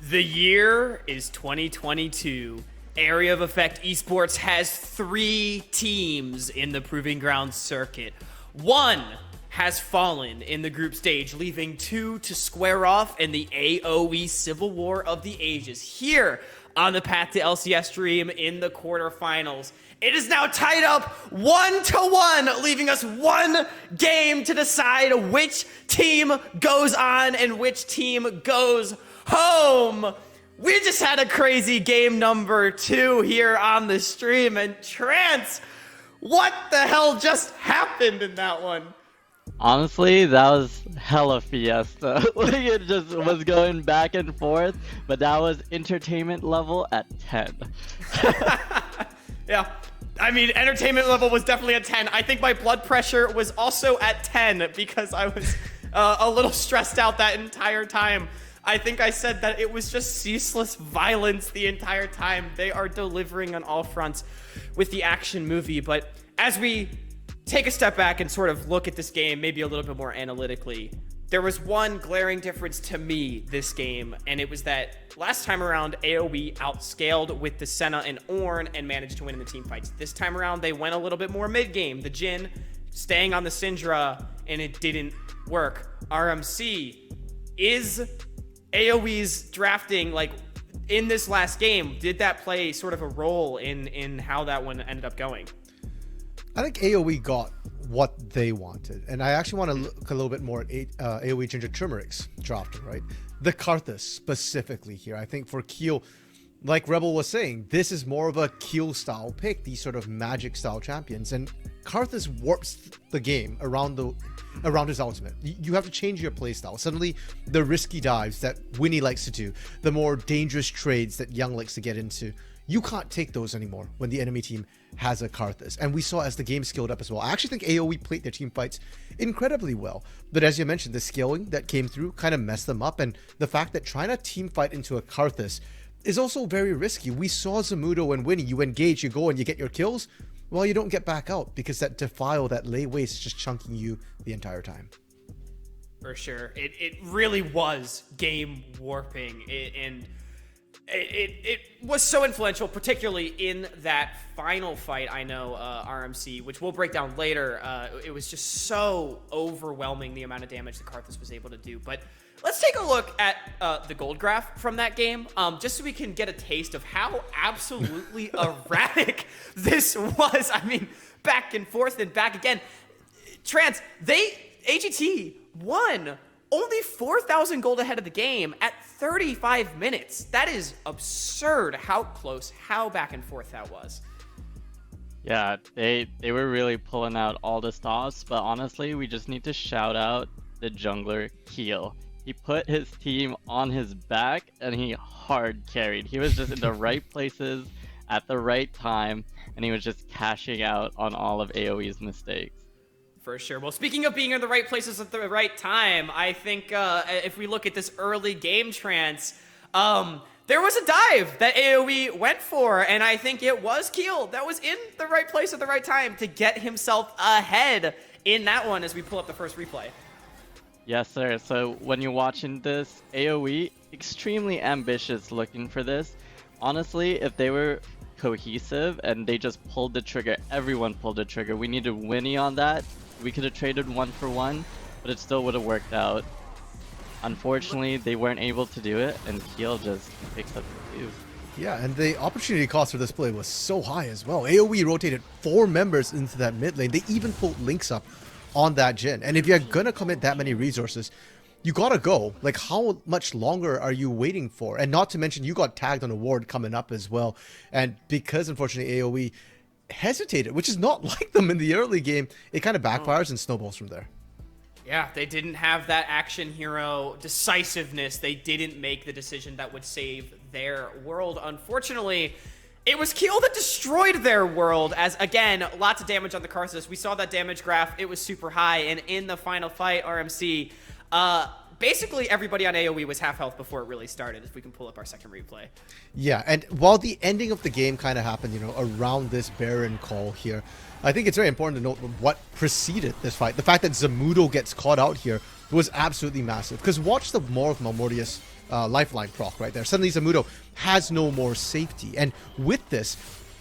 The year is 2022. Area of Effect Esports has 3 teams in the Proving Grounds circuit. 1 has fallen in the group stage, leaving 2 to square off in the AOE Civil War of the Ages. Here on the Path to LCS stream in the quarterfinals, it is now tied up 1-1, leaving us 1 game to decide which team goes on and which team goes home. We just had a crazy game number 2 here on the stream, and Trance, what the hell just happened in that one? Honestly, that was hella fiesta. Like, it just was going back and forth, but that was entertainment level at 10. Yeah, I mean, entertainment level was definitely at 10. I think my blood pressure was also at 10 because I was a little stressed out that entire time. I think I said that it was just ceaseless violence the entire time. They are delivering on all fronts with the action movie. But as we take a step back and sort of look at this game maybe a little bit more analytically, there was one glaring difference to me this game, and it was that last time around, AOE outscaled with the Senna and Ornn and managed to win in the team fights. This time around, they went a little bit more mid-game. The Jhin staying on the Syndra, and it didn't work. RMC, is AOE's drafting, like, in this last game, did that play sort of a role in how that one ended up going? I think AOE got what they wanted, and I actually want to look a little bit more at AOE Ginger Turmeric's drafting, right? The Karthus specifically here. I think for Keel, like Rebel was saying, this is more of a Keel style pick, these sort of magic style champions, and Karthus warps the game around his ultimate. You have to change your playstyle. Suddenly, the risky dives that Winnie likes to do, the more dangerous trades that Young likes to get into, you can't take those anymore when the enemy team has a Karthus. And we saw as the game scaled up as well. I actually think AOE played their team fights incredibly well. But as you mentioned, the scaling that came through kind of messed them up. And the fact that trying to team fight into a Karthus is also very risky. We saw Zamudo and Winnie, you engage, you go and you get your kills. Well, you don't get back out because that Defile, that lay waste is just chunking you the entire time. For sure. It really was game warping. It was so influential, particularly in that final fight, I know, RMC, which we'll break down later. It was just so overwhelming, the amount of damage that Karthus was able to do. But let's take a look at the gold graph from that game, just so we can get a taste of how absolutely erratic this was. I mean, back and forth and back again. Trance, AGT won only 4,000 gold ahead of the game at 35 minutes. That is absurd how close, how back and forth that was. Yeah, they were really pulling out all the stops, but honestly, we just need to shout out the jungler Keel. He put his team on his back and he hard carried. He was just in the right places at the right time, and he was just cashing out on all of AOE's mistakes. For sure. Well, speaking of being in the right places at the right time, I think if we look at this early game, Trance, there was a dive that AOE went for, and I think it was Keel that was in the right place at the right time to get himself ahead in that one as we pull up the first replay. Yes, sir. So when you're watching this, AOE, extremely ambitious looking for this. Honestly, if they were cohesive and they just pulled the trigger, everyone pulled the trigger. We needed Winnie on that. We could have traded 1-for-1, but it still would have worked out. Unfortunately, they weren't able to do it, and Keel just picks up the 2. Yeah, and the opportunity cost for this play was so high as well. AOE rotated 4 members into that mid lane. They even pulled Lynx up on that Jhin. And if you're gonna commit that many resources, you gotta go. Like, how much longer are you waiting for? And not to mention, you got tagged on a ward coming up as well. And because, unfortunately, AOE hesitated, which is not like them in the early game, it kind of backfires and snowballs from there. Yeah, they didn't have that action hero decisiveness. They didn't make the decision that would save their world. Unfortunately, it was Keel that destroyed their world, as, again, lots of damage on the Karthus. We saw that damage graph. It was super high. And in the final fight, RMC basically everybody on AOE was half health before it really started, if we can pull up our second replay. Yeah, and while the ending of the game kind of happened, you know, around this Baron call here, I think it's very important to note what preceded this fight. The fact that Zamudo gets caught out here was absolutely massive. Because watch the Maw of Malmortius lifeline proc right there. Suddenly Zamudo has no more safety. And with this,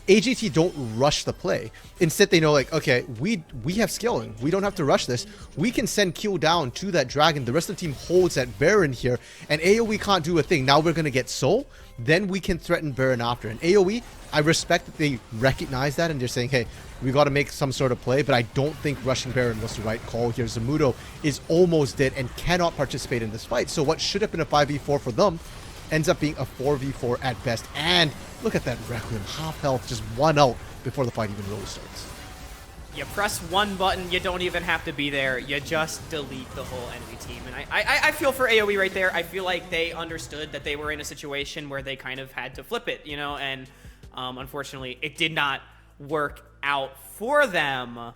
AGT don't rush the play. Instead, they know, like, okay, we have scaling. We don't have to rush this. We can send Q down to that dragon. The rest of the team holds that Baron here, and AoE can't do a thing. Now we're going to get Soul. Then we can threaten Baron after. And AoE, I respect that they recognize that, and they're saying, hey, we got to make some sort of play, but I don't think rushing Baron was the right call here. Zamudo is almost dead and cannot participate in this fight. So what should have been a 5v4 for them ends up being a 4v4 at best. And look at that Requiem, half health, just 1 out before the fight even really starts. You press one button, you don't even have to be there. You just delete the whole enemy team. And I feel for AoE right there. I feel like they understood that they were in a situation where they kind of had to flip it, you know, and unfortunately it did not work out for them.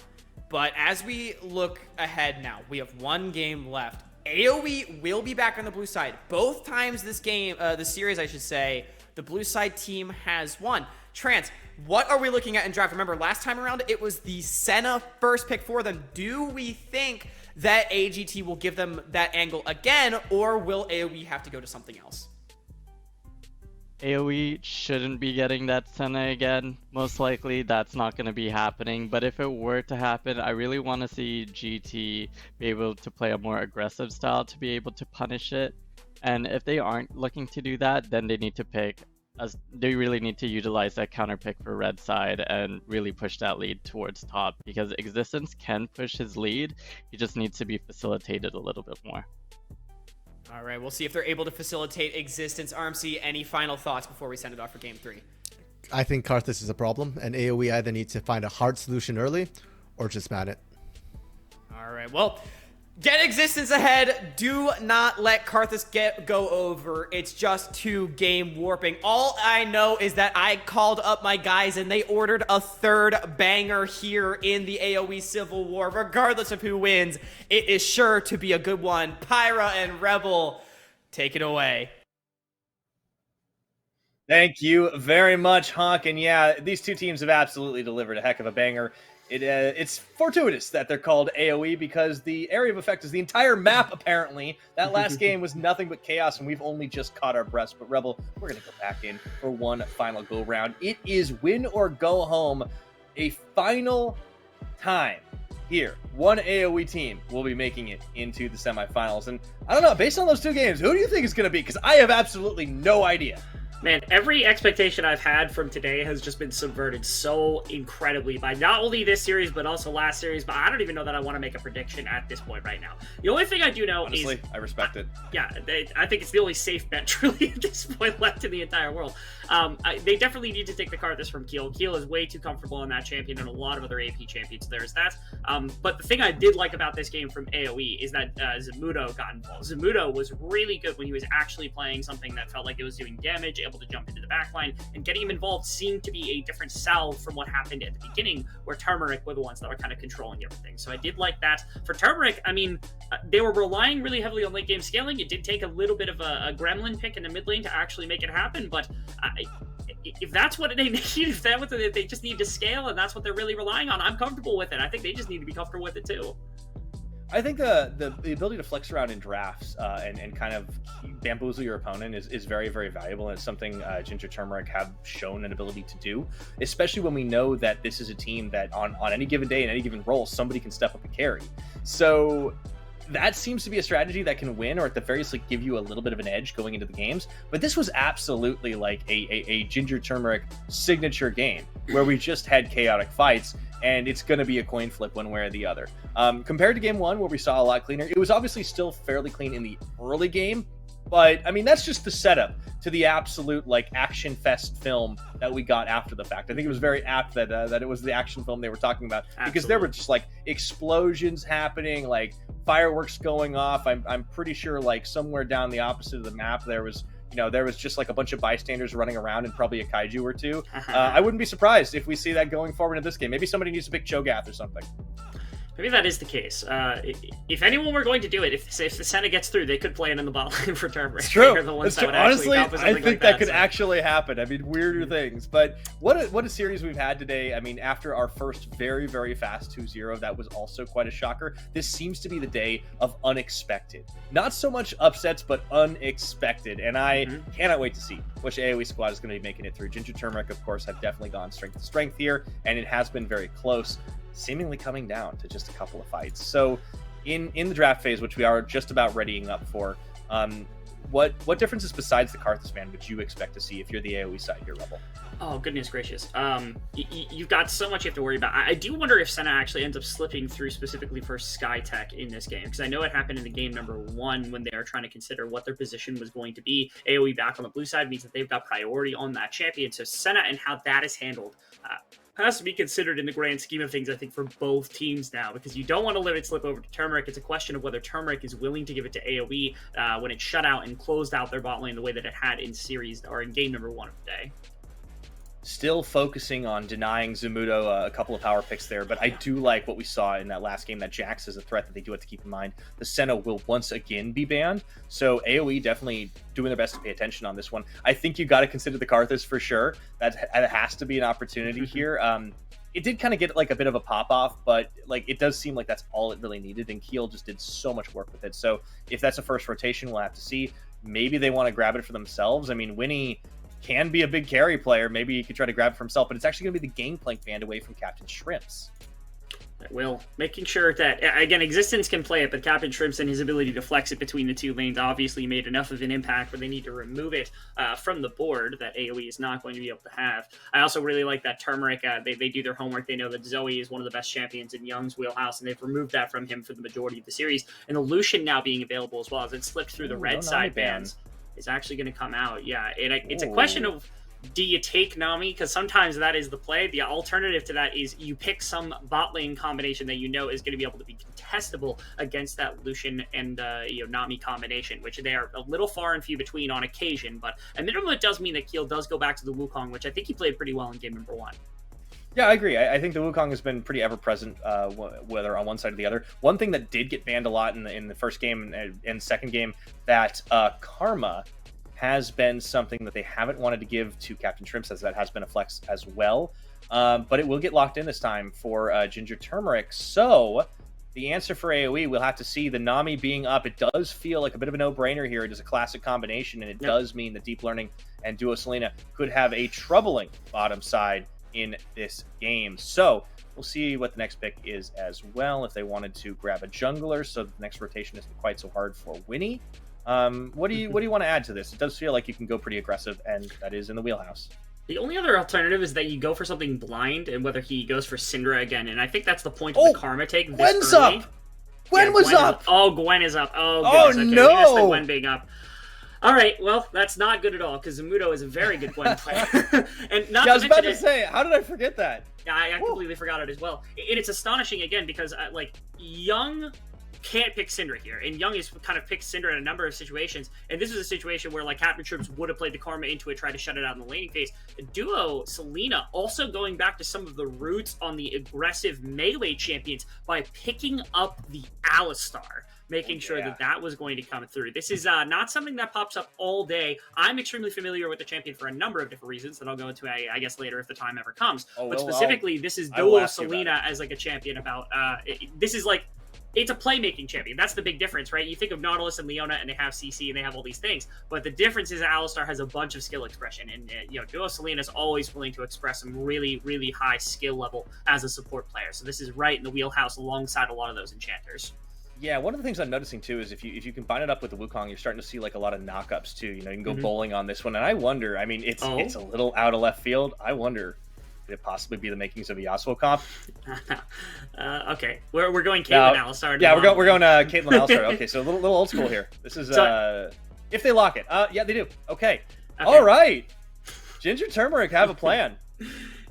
But as we look ahead now, we have 1 game left. AoE will be back on the blue side. Both times this game, the series I should say, the blue side team has won. Trance, what are we looking at in draft? Remember, last time around, it was the Senna first pick for them. Do we think that AGT will give them that angle again, or will AoE have to go to something else? AoE shouldn't be getting that Senna again. Most likely that's not going to be happening, but if it were to happen, I really want to see GT be able to play a more aggressive style to be able to punish it. And if they aren't looking to do that, then they need to pick, as they really need to utilize that counter pick for red side and really push that lead towards top, because Existence can push his lead. He just needs to be facilitated a little bit more. All right, we'll see if they're able to facilitate Existence. RMC, any final thoughts before we send it off for game 3? I think Karthus is a problem, and AoE either needs to find a hard solution early or just ban it. All right, well, get Existence ahead. Do not let Karthus go over. It's just 2 game warping. All I know is that I called up my guys and they ordered a 3rd banger here in the AoE Civil War. Regardless of who wins, it is sure to be a good one. Pyra and Rebel, take it away. Thank you very much, Honk. And yeah, these 2 teams have absolutely delivered a heck of a banger. It's fortuitous that they're called AoE because the area of effect is the entire map, apparently. That last game was nothing but chaos, and we've only just caught our breaths. But Rebel, we're going to go back in for one final go-round. It is win or go home. A final time here. One AoE team will be making it into the semifinals. And I don't know, based on those 2 games, who do you think it's going to be? Because I have absolutely no idea. Man, every expectation I've had from today has just been subverted so incredibly by not only this series, but also last series. But I don't even know that I want to make a prediction at this point right now. The only thing I do know Honestly, is... I respect it. Yeah, I think it's the only safe bet truly at this point left in the entire world. They definitely need to take the Karthus from Keel. Keel is way too comfortable on that champion and a lot of other AP champions. There's that. But the thing I did like about this game from AoE is that Zamudo got involved. Zamudo was really good when he was actually playing something that felt like it was doing damage, able to jump into the backline, and getting him involved seemed to be a different salve from what happened at the beginning, where Turmeric were the ones that were kind of controlling everything. So I did like that. For Turmeric, I mean, they were relying really heavily on late game scaling. It did take a little bit of a gremlin pick in the mid lane to actually make it happen, but if that's what they need, if that what they just need to scale and that's what they're really relying on, I'm comfortable with it. I think they just need to be comfortable with it too. I think the ability to flex around in drafts and kind of bamboozle your opponent is very, very valuable, and it's something Ginger Turmeric have shown an ability to do, especially when we know that this is a team that on any given day, in any given role, somebody can step up and carry. So that seems to be a strategy that can win, or at the very least like, give you a little bit of an edge going into the games. But this was absolutely like a Ginger Turmeric signature game where we just had chaotic fights, and it's going to be a coin flip one way or the other. Compared to game 1, where we saw a lot cleaner, it was obviously still fairly clean in the early game, but I mean, that's just the setup to the absolute like action fest film that we got after the fact. I think it was very apt that it was the action film they were talking about. Absolutely. Because there were just like explosions happening, like fireworks going off. I'm pretty sure like somewhere down the opposite of the map there was just like a bunch of bystanders running around and probably a kaiju or 2. I wouldn't be surprised if we see that going forward in this game. Maybe somebody needs to pick Cho'Gath or something. Maybe that is the case. If anyone were going to do it, if the Senna gets through, they could play it in the bot lane for Turmeric. It's true. They're the ones It's that true. would actually Honestly, come up with I something think like that could so. actually happen. I mean, weirder things. But what a series we've had today. I mean, after our first very, very fast 2-0, that was also quite a shocker. This seems to be the day of unexpected. Not so much upsets, but unexpected. And I cannot wait to see which AOE squad is going to be making it through. Ginger Turmeric, of course, have definitely gone strength to strength here, and it has been very close, seemingly coming down to just a couple of fights. So in the draft phase, which we are just about readying up for, what differences besides the Karthus ban would you expect to see if you're the AOE side here, Rebel? Oh, goodness gracious. You've got so much you have to worry about. I do wonder if Senna actually ends up slipping through specifically for Skytech in this game, because I know it happened in the game number 1 when they were trying to consider what their position was going to be. AOE back on the blue side means that they've got priority on that champion, so Senna and how that is handled has to be considered in the grand scheme of things, I think, for both teams now, because you don't want to let it slip over to Turmeric. It's a question of whether Turmeric is willing to give it to AOE when it shut out and closed out their bot lane the way that it had in series or in game number 1 of the day. Still focusing on denying Zamudo a couple of power picks there, but I do like what we saw in that last game, that Jax is a threat that they do have to keep in mind. The Senna will once again be banned, so AOE definitely doing their best to pay attention on this one. I think you got to consider the Karthus for sure. That has to be an opportunity here. It did kind of get like a bit of a pop-off, but like it does seem like that's all it really needed, and Keel just did so much work with it. So if that's a first rotation, we'll have to see. Maybe they want to grab it for themselves. I mean, Winnie can be a big carry player. Maybe he could try to grab it for himself, but it's actually going to be the Gangplank banned away from Captain Shrimps. Will, making sure that, again, Existence can play it, but Captain Shrimps and his ability to flex it between the two lanes obviously made enough of an impact where they need to remove it from the board that AoE is not going to be able to have. I also really like that Turmeric, they do their homework. They know that Zoe is one of the best champions in Young's wheelhouse, and they've removed that from him for the majority of the series. And the Lucian now being available as well, as it slipped through the red side bans, is actually going to come out. Yeah, it's a question of, do you take Nami? Because sometimes that is the play. The alternative to that is you pick some bot lane combination that you know is going to be able to be contestable against that Lucian and Nami combination, which they are a little far and few between on occasion. But at minimum, it does mean that Keel does go back to the Wukong, which I think he played pretty well in game number 1. Yeah, I agree. I think the Wukong has been pretty ever-present, whether on one side or the other. One thing that did get banned a lot in the first game and second game, that Karma has been something that they haven't wanted to give to Captain Shrimps, as that has been a flex as well. But it will get locked in this time for Ginger Turmeric. So the answer for AoE, we'll have to see. The Nami being up, it does feel like a bit of a no-brainer here. It is a classic combination, and it does mean that Deep Learning and Duo Selena could have a troubling bottom side in this game. So we'll see what the next pick is as well, if they wanted to grab a jungler so the next rotation isn't quite so hard for Winnie. What do you want to add to this? It does feel like you can go pretty aggressive, and that is in the wheelhouse. The only other alternative is that you go for something blind, and whether he goes for Syndra again, and I think that's the point of the Karma take. Gwen's early. up! Gwen was up! Gwen is up. Oh, goodness. Okay, no! We missed the Gwen being up. All right, well, that's not good at all, because Zamudo is a very good Gwen player. And not I was about to say, how did I forget that? I completely forgot it as well. And it's astonishing, again, because, Young can't pick Syndra here, and Young has kind of picked Syndra in a number of situations, and this is a situation where Captain Troops would have played the Karma into it, tried to shut it out in the laning phase. Duo Selena also going back to some of the roots on the aggressive melee champions by picking up the Alistar, making sure that was going to come through. This is not something that pops up all day. I'm extremely familiar with the champion for a number of different reasons that I'll go into, I guess, later if the time ever comes. But specifically, this is Duo Selena as a champion about, this is it's a playmaking champion. That's the big difference, right? You think of Nautilus and Leona, and they have CC, and they have all these things. But the difference is that Alistar has a bunch of skill expression. And, Duo Selena is always willing to express some really, really high skill level as a support player. So this is right in the wheelhouse alongside a lot of those enchanters. Yeah, one of the things I'm noticing, too, is if you combine it up with the Wukong, you're starting to see, a lot of knockups, too. You can go bowling on this one. And I wonder, I mean, it's a little out of left field. I wonder, could it possibly be the makings of a Yasuo comp? Okay, we're going Caitlyn Alistar. Yeah, we're going Caitlyn Alistar. Okay, so a little old school here. This is if they lock it. Yeah, they do. Okay. All right. Ginger Turmeric have a plan.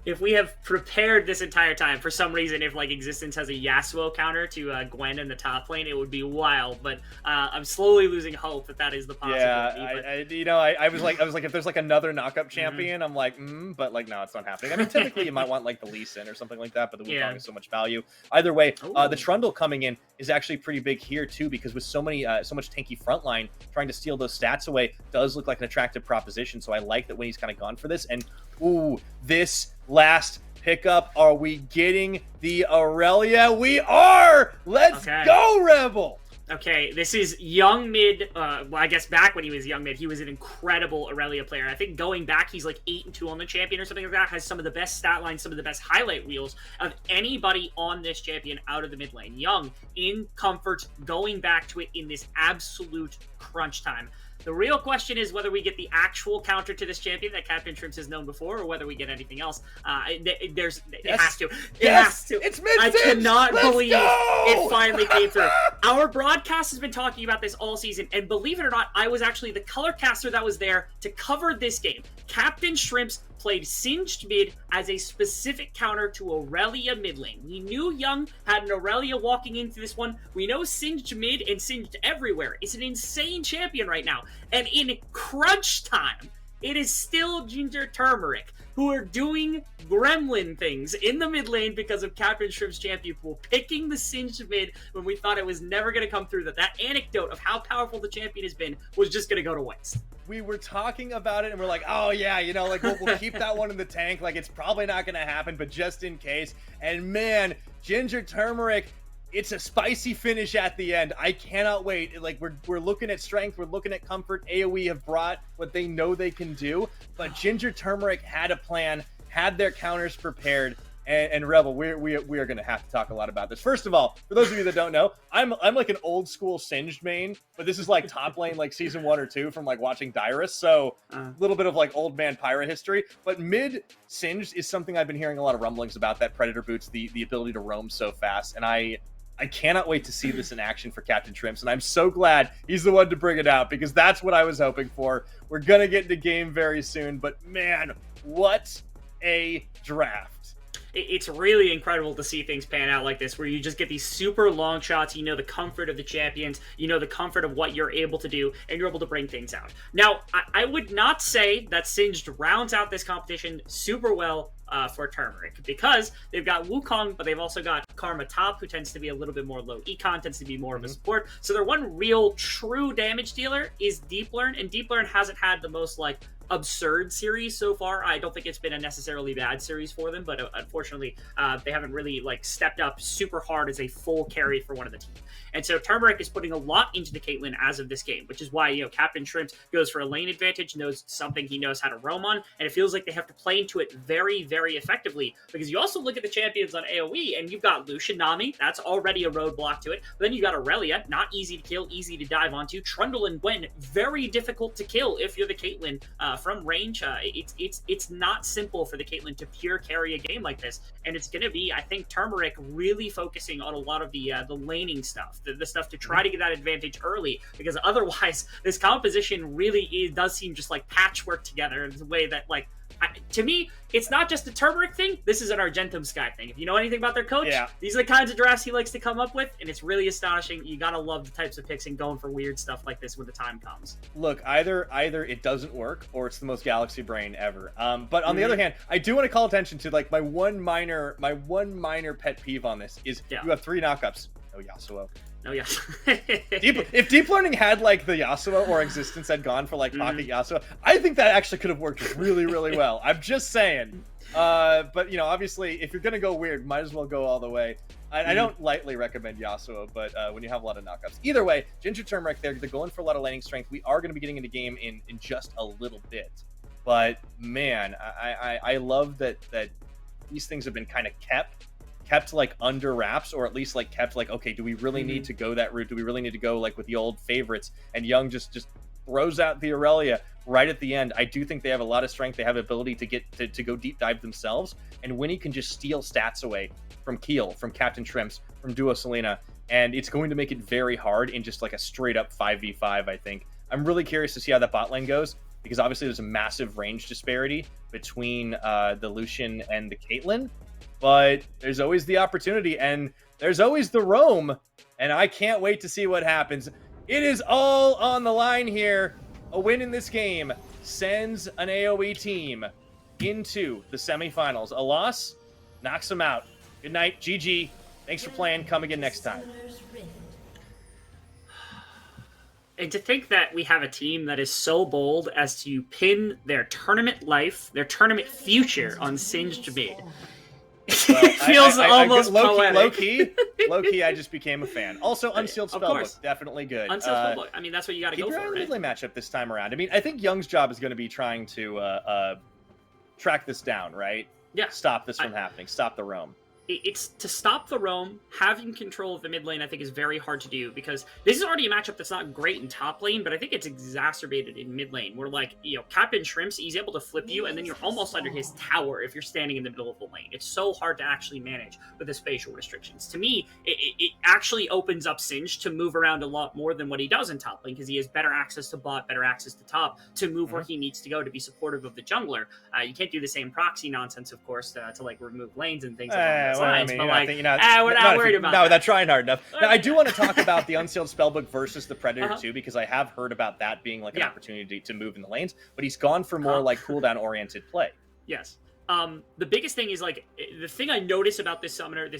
if we have prepared this entire time for some reason, if like Existence has a Yasuo counter to Gwen in the top lane, it would be wild. But I'm slowly losing hope that is the possibility. Yeah, I was like, if there's like another knockup champion, I'm like, but like, no, it's not happening. I mean, typically you might want like the Lee Sin or something like that, but the Wukong is so much value. Either way, the Trundle coming in is actually pretty big here too, because with so much tanky frontline, trying to steal those stats away does look like an attractive proposition. So I like that when he's kind of gone for this. And this last pickup, are we getting the Aurelia? We are! Let's go, Rebel! Okay, this is young mid. Well, I guess back when he was young mid, he was an incredible Aurelia player. I think going back, he's like 8-2 on the champion or something like that. Has some of the best stat lines, some of the best highlight reels of anybody on this champion out of the mid lane. Young, in comfort, going back to it in this absolute crunch time. The real question is whether we get the actual counter to this champion that Captain Shrimps has known before, or whether we get anything else. It has to. It has to. It's mid. I cannot believe it finally came through. Our broadcast has been talking about this all season, and believe it or not, I was actually the color caster that was there to cover this game. Captain Shrimps played Singed mid as a specific counter to Aurelia mid lane. We knew Young had an Aurelia walking into this one. We know Singed mid and Singed everywhere is an insane champion right now. And in crunch time, it is still Ginger Turmeric who are doing gremlin things in the mid lane because of Captain Shrimp's champion pool, picking the Singed mid when we thought it was never going to come through, that anecdote of how powerful the champion has been was just going to go to waste. We were talking about it and we're like, oh yeah, you know, like we'll keep that one in the tank. Like it's probably not going to happen, but just in case. And man, Ginger Turmeric, it's a spicy finish at the end. I cannot wait. Like we're looking at strength, we're looking at comfort. AOE have brought what they know they can do, but Ginger Turmeric had a plan, had their counters prepared. And Rebel, we are going to have to talk a lot about this. First of all, for those of you that don't know, I'm like an old school Singed main, but this is like top lane, like season 1 or 2 from like watching Dyrus. So a little bit of like old man Pyra history, but mid Singed is something I've been hearing a lot of rumblings about, that Predator boots, the ability to roam so fast. And I cannot wait to see this in action for Captain Shrimps, and I'm so glad he's the one to bring it out, because that's what I was hoping for. We're going to get into game very soon, but man, what a draft. It's really incredible to see things pan out like this, where you just get these super long shots. You know the comfort of the champions, you know the comfort of what you're able to do, and you're able to bring things out. Now, I would not say that Singed rounds out this competition super well for Turmeric, because they've got Wukong, but they've also got Karma top, who tends to be a little bit more low econ, tends to be more of a support. So their one real true damage dealer is Deep Learn, and Deep Learn hasn't had the most like absurd series so far. I don't think it's been a necessarily bad series for them, but unfortunately they haven't really like stepped up super hard as a full carry for one of the team. And so Turmeric is putting a lot into the Caitlyn as of this game, which is why, you know, Captain Shrimps goes for a lane advantage, knows something he knows how to roam on, and it feels like they have to play into it very, very effectively, because you also look at the champions on AOE, and you've got Lucian Nami, that's already a roadblock to it, but then you got Aurelia, not easy to kill, easy to dive onto, Trundle and Gwen, very difficult to kill if you're the Caitlyn from range. It's not simple for the Caitlyn to pure carry a game like this, and it's going to be, I think, Turmeric really focusing on a lot of the laning stuff, the stuff to try to get that advantage early, because otherwise this composition really does seem just like patchwork together in a way that, like, to me, it's not just a Turmeric thing. This is an Argentum Sky thing. If you know anything about their coach, these are the kinds of drafts he likes to come up with, and it's really astonishing. You gotta love the types of picks and going for weird stuff like this when the time comes. Look, either it doesn't work, or it's the most galaxy brain ever. But on the other hand, I do want to call attention to like my one minor pet peeve on this is you have 3 knockups. No Yasuo. No, yes. If Deep Learning had like the Yasuo, or Existence had gone for like Pocket Yasuo, I think that actually could have worked really, really well. I'm just saying. But you know, obviously, if you're gonna go weird, might as well go all the way. I don't lightly recommend Yasuo, but when you have a lot of knockups. Either way, Ginger Turmeric, they're going for a lot of laning strength. We are going to be getting into game in just a little bit. But man, I love that these things have been kind of kept like under wraps, or at least like kept like, okay, do we really need to go that route? Do we really need to go like with the old favorites? And Young just throws out the Aurelia right at the end. I do think they have a lot of strength. They have ability to get to go deep dive themselves. And Winnie can just steal stats away from Keel, from Captain Shrimps, from Duo Selena. And it's going to make it very hard in just like a straight up 5v5, I think. I'm really curious to see how that bot lane goes. because obviously there's a massive range disparity between the Lucian and the Caitlyn, but there's always the opportunity, and there's always the roam, and I can't wait to see what happens. It is all on the line here. A win in this game sends an AOE team into the semifinals. A loss knocks them out. Good night, GG. Thanks for playing. Come again next time. And to think that we have a team that is so bold as to pin their tournament life, their tournament future on Singed Mid. Well, it feels almost poetic. Low key, I just became a fan. Also, Unsealed Spellbook, definitely good. Unsealed Spellbook. I mean, that's what you got to go for, right? Keep your matchup this time around. I mean, I think Young's job is going to be trying to track this down, right? Yeah. Stop this from happening. Stop the roam. It's to stop the roam. Having control of the mid lane, I think, is very hard to do, because this is already a matchup that's not great in top lane, but I think it's exacerbated in mid lane, where, like, you know, Captain Shrimps, he's able to flip you, and then you're almost under his tower if you're standing in the middle of the lane. It's so hard to actually manage with the spatial restrictions. To me, it actually opens up Singed to move around a lot more than what he does in top lane, because he has better access to bot, better access to top, to move where he needs to go to be supportive of the jungler. You can't do the same proxy nonsense, of course, to like remove lanes and things like that. I mean, but like, we're not worried about that. No, without trying hard enough. Now, I do want to talk about the Unsealed Spellbook versus the Predator too, because I have heard about that being like an opportunity to move in the lanes, but he's gone for more like cooldown-oriented play. Yes. The biggest thing is, like, the thing I notice about this summoner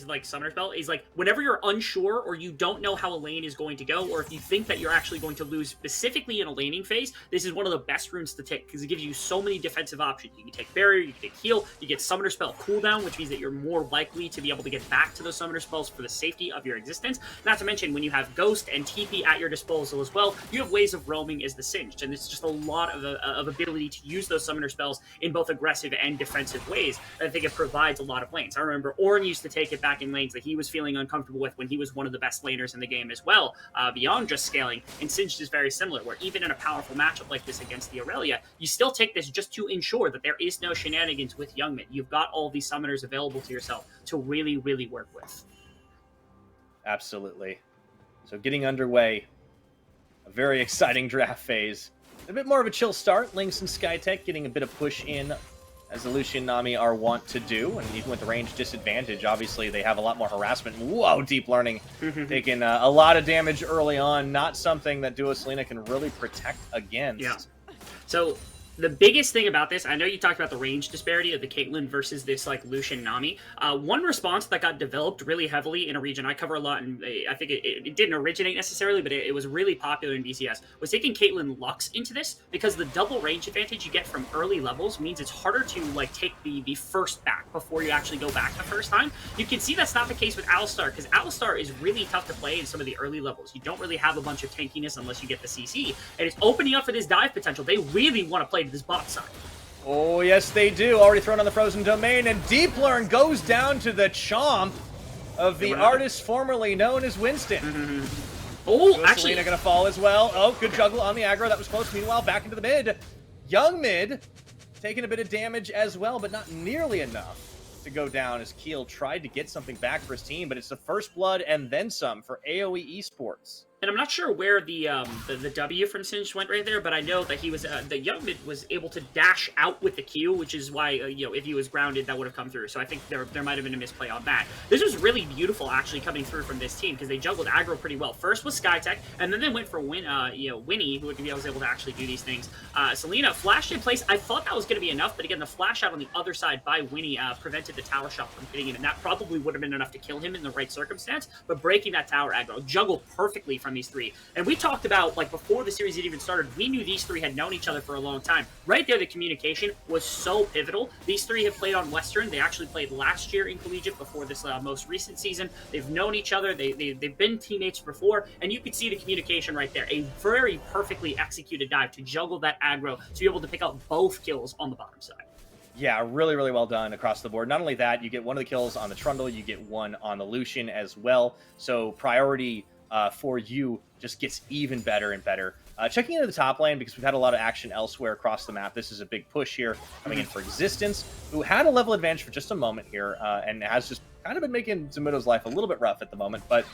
spell is, like, whenever you're unsure or you don't know how a lane is going to go, or if you think that you're actually going to lose specifically in a laning phase, this is one of the best runes to take, because it gives you so many defensive options. You can take barrier, you can take heal, you get summoner spell cooldown, which means that you're more likely to be able to get back to those summoner spells for the safety of your existence. Not to mention, when you have ghost and TP at your disposal as well, you have ways of roaming as the Singed, and it's just a lot of ability to use those summoner spells in both aggressive and defensive ways. I think it provides a lot of lanes. I remember Ornn used to take it back in lanes that he was feeling uncomfortable with when he was one of the best laners in the game as well, beyond just scaling. And Singed is very similar, where even in a powerful matchup like this against the Aurelia, you still take this just to ensure that there is no shenanigans with Youngmin. You've got all these summoners available to yourself to really, really work with. Absolutely. So getting underway, a very exciting draft phase. A bit more of a chill start. Lynx and Skytech getting a bit of push in, as the Lucian Nami are wont to do, and even with the range disadvantage, obviously they have a lot more harassment. Whoa, Deep Learning taking a lot of damage early on, not something that Duo Selena can really protect against. Yeah. So the biggest thing about this, I know you talked about the range disparity of the Caitlyn versus this, like, Lucian Nami. One response that got developed really heavily in a region I cover a lot, and I think it didn't originate necessarily, but it was really popular in BCS, was taking Caitlyn Lux into this, because the double range advantage you get from early levels means it's harder to, like, take the first back before you actually go back the first time. You can see that's not the case with Alistar, because Alistar is really tough to play in some of the early levels. You don't really have a bunch of tankiness unless you get the CC, and it's opening up for this dive potential. They really want to play to this bot side. Oh, yes, they do. Already thrown on the Frozen Domain, and Deep Learn goes down to the chomp of the artist formerly known as Winston. Oh, actually, Selena going to fall as well. Oh, good juggle on the aggro. That was close. Meanwhile, back into the mid. Young mid taking a bit of damage as well, but not nearly enough to go down, as Keel tried to get something back for his team, but it's the first blood and then some for AOE Esports. And I'm not sure where the W from Singed went right there, but I know that he was the young mid was able to dash out with the Q, which is why you know, if he was grounded, that would have come through. So I think there might have been a misplay on that. This was really beautiful actually coming through from this team, because they juggled aggro pretty well. First was Skytech, and then they went for Winnie, who was able to actually do these things. Selena flashed in place. I thought that was going to be enough, but again, the flash out on the other side by Winnie prevented the tower shot from hitting him, and that probably would have been enough to kill him in the right circumstance. But breaking that tower aggro, juggled perfectly from these three. And we talked about, like, before the series had even started, we knew these three had known each other for a long time. Right there, the communication was so pivotal. These three have played on Western. They actually played last year in Collegiate before this most recent season. They've known each other. They've been teammates before, and you could see the communication right there. A very perfectly executed dive to juggle that aggro to be able to pick up both kills on the bottom side. Yeah, really, really well done across the board. Not only that, you get one of the kills on the Trundle, you get one on the Lucian as well. So priority for you just gets even better and better. Checking into the top lane, because we've had a lot of action elsewhere across the map. This is a big push here, coming in for Existence, who had a level advantage for just a moment here, and has just kind of been making Zamudo's life a little bit rough at the moment. But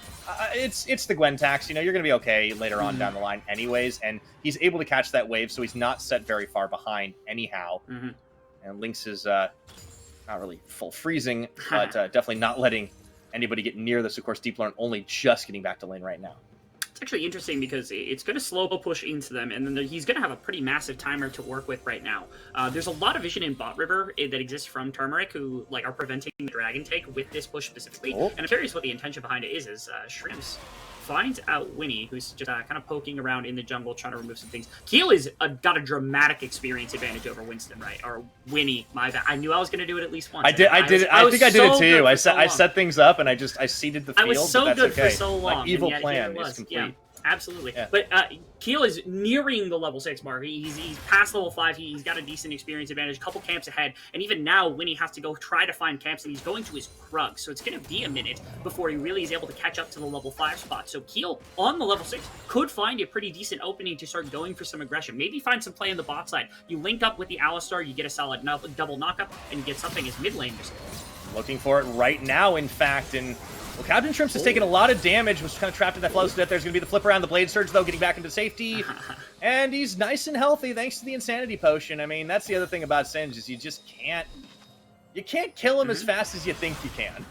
it's the Gwen tax. You know, you're going to be okay later on down the line anyways, and he's able to catch that wave, so he's not set very far behind anyhow. And Lynx is not really full freezing, but definitely not letting anybody get near this. Of course, Deep Learn only just getting back to lane right now. It's actually interesting because it's going to slow push into them, and then he's going to have a pretty massive timer to work with right now. There's a lot of vision in bot river that exists from Turmeric, who are preventing the dragon take with this push specifically. And I'm curious what the intention behind it is. Shrimps finds out Winnie, who's just kind of poking around in the jungle, trying to remove some things. Keel is got a dramatic experience advantage over Winston, right? Or Winnie, my bad. I knew I was going to do it at least once. I think I did it too. I set things up and I seeded the field. I was so good for so long. My evil plan is complete. Yeah. Absolutely. Yeah. But Keel is nearing the level 6 mark. He's past level 5. He's got a decent experience advantage, a couple camps ahead. And even now, Winnie has to go try to find camps, and he's going to his Krug. So it's going to be a minute before he really is able to catch up to the level 5 spot. So Keel, on the level 6, could find a pretty decent opening to start going for some aggression. Maybe find some play in the bot side. You link up with the Alistar, you get a solid double knockup, and you get something as mid lane. Looking for it right now, in fact, and... Well, Captain Shrimps has taken a lot of damage, was kind of trapped in that flow to death. There's going to be the flip around the Blade Surge, though, getting back into safety. And he's nice and healthy thanks to the Insanity Potion. I mean, that's the other thing about Singe is you just can't... You can't kill him as fast as you think you can.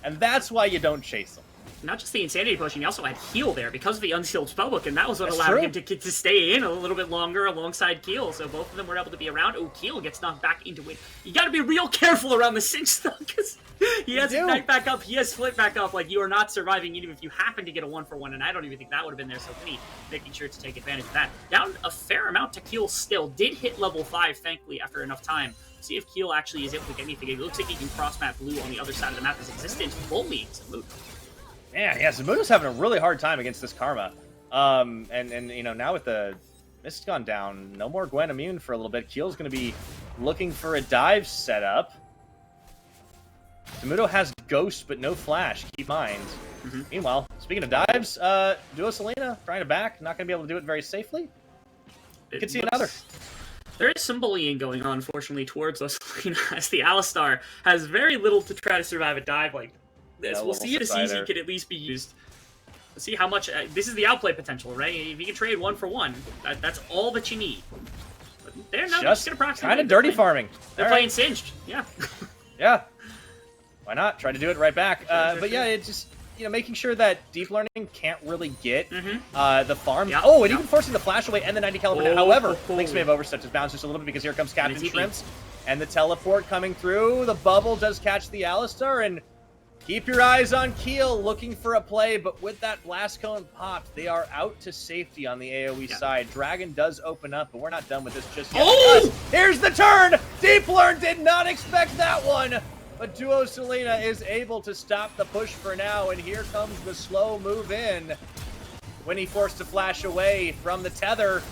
And that's why you don't chase him. Not just the Insanity Potion, he also had Heal there because of the Unsealed Spellbook, and that was what allowed him to stay in a little bit longer alongside Keel, so both of them were able to be around. Oh, Keel gets knocked back into it. You gotta be real careful around the Singe, though, because he has Ignite back up, he has Split back up, like, you are not surviving even if you happen to get a 1-for-1, and I don't even think that would have been there, so Winnie making sure to take advantage of that. Down a fair amount to Keel still. Did hit level 5, thankfully, after enough time. See if Keel actually is able to get anything. It looks like he can cross map blue on the other side of the map as Existence bullying Zamudo. Man, yeah, Zamudo's having a really hard time against this Karma. And you know, now with the Mist gone down, no more Gwen immune for a little bit. Keel's going to be looking for a dive setup. Zamudo has Ghost, but no Flash, keep in mind. Meanwhile, speaking of dives, Duo Selena trying to back, not going to be able to do it very safely. You can see another. There is some bullying going on, unfortunately, towards us, as the Alistar has very little to try to survive a dive like this. We'll see if the CZ can at least be used. Let's see how much... this is the outplay potential, right? If you can trade 1-for-1, that's all that you need. But they're not just going to proxy. Kind of dirty farming. They're playing Singed, yeah. Yeah. Why not? Try to do it right back. But yeah, it just... You know, making sure that Deep Learning can't really get the farm. Yep. Oh, and even forcing the flash away and the 90 caliber. However, Lynx may have overstepped his bounds just a little bit because here comes Captain Shrimps. And the teleport coming through. The bubble does catch the Alistar. And keep your eyes on Keel looking for a play. But with that blast cone popped, they are out to safety on the AoE side. Dragon does open up, but we're not done with this just yet. Oh! Here's the turn! Deep Learn did not expect that one. But Duo Selena is able to stop the push for now, and here comes the slow move in. When he forced to flash away from the tether.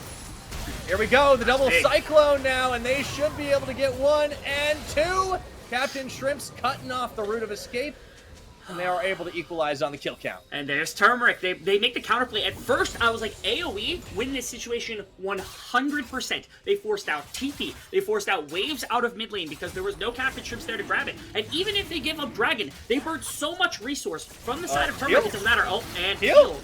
Here we go, the double Cyclone now, and they should be able to get 1 and 2. Captain Shrimps cutting off the route of escape, and they are able to equalize on the kill count. And there's Turmeric. They make the counterplay. At first, I was like, AoE win this situation 100%. They forced out TP. They forced out waves out of mid lane because there was no Captain Shrimps there to grab it. And even if they give up Dragon, they burned so much resource from the side of Turmeric, it doesn't matter. Oh, and heal.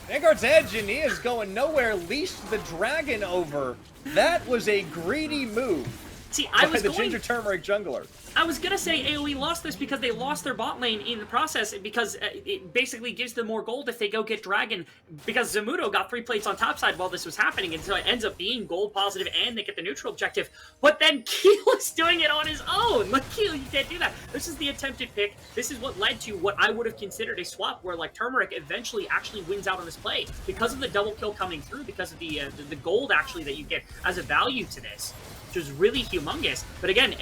Vanguard's Edge, and he is going nowhere, leashed the Dragon over. That was a greedy move. See, I was the Ginger Turmeric jungler. I was gonna say AoE lost this because they lost their bot lane in the process, because it basically gives them more gold if they go get Dragon, because Zamudo got 3 plates on top side while this was happening, and so it ends up being gold positive and they get the neutral objective. But then Keel is doing it on his own. Like, Keel, you can't do that. This is the attempted pick. This is what led to what I would have considered a swap where, like, Turmeric eventually actually wins out on this play because of the double kill coming through, because of the gold actually that you get as a value to this, which was really humongous. But again,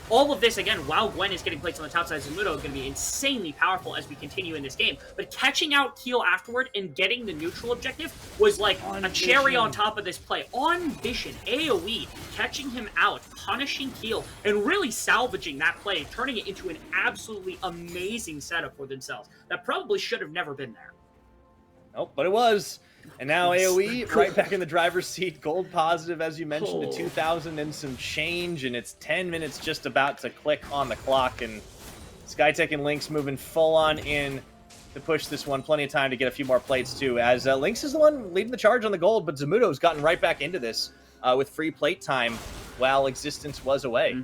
all of this, again, while Gwen is getting plates on the top side, Zamudo is going to be insanely powerful as we continue in this game. But catching out Keel afterward and getting the neutral objective was like a cherry on top of this play. On Vision, AoE, catching him out, punishing Keel, and really salvaging that play, turning it into an absolutely amazing setup for themselves that probably should have never been there. Nope, but it was. And now AOE right back in the driver's seat. Gold positive, as you mentioned, to Oh. 2,000 and some change, and it's 10 minutes just about to click on the clock. And Skytech and Lynx moving full on in to push this one. Plenty of time to get a few more plates too, as Lynx is the one leading the charge on the gold, but Zamudo's gotten right back into this with free plate time while Existence was away.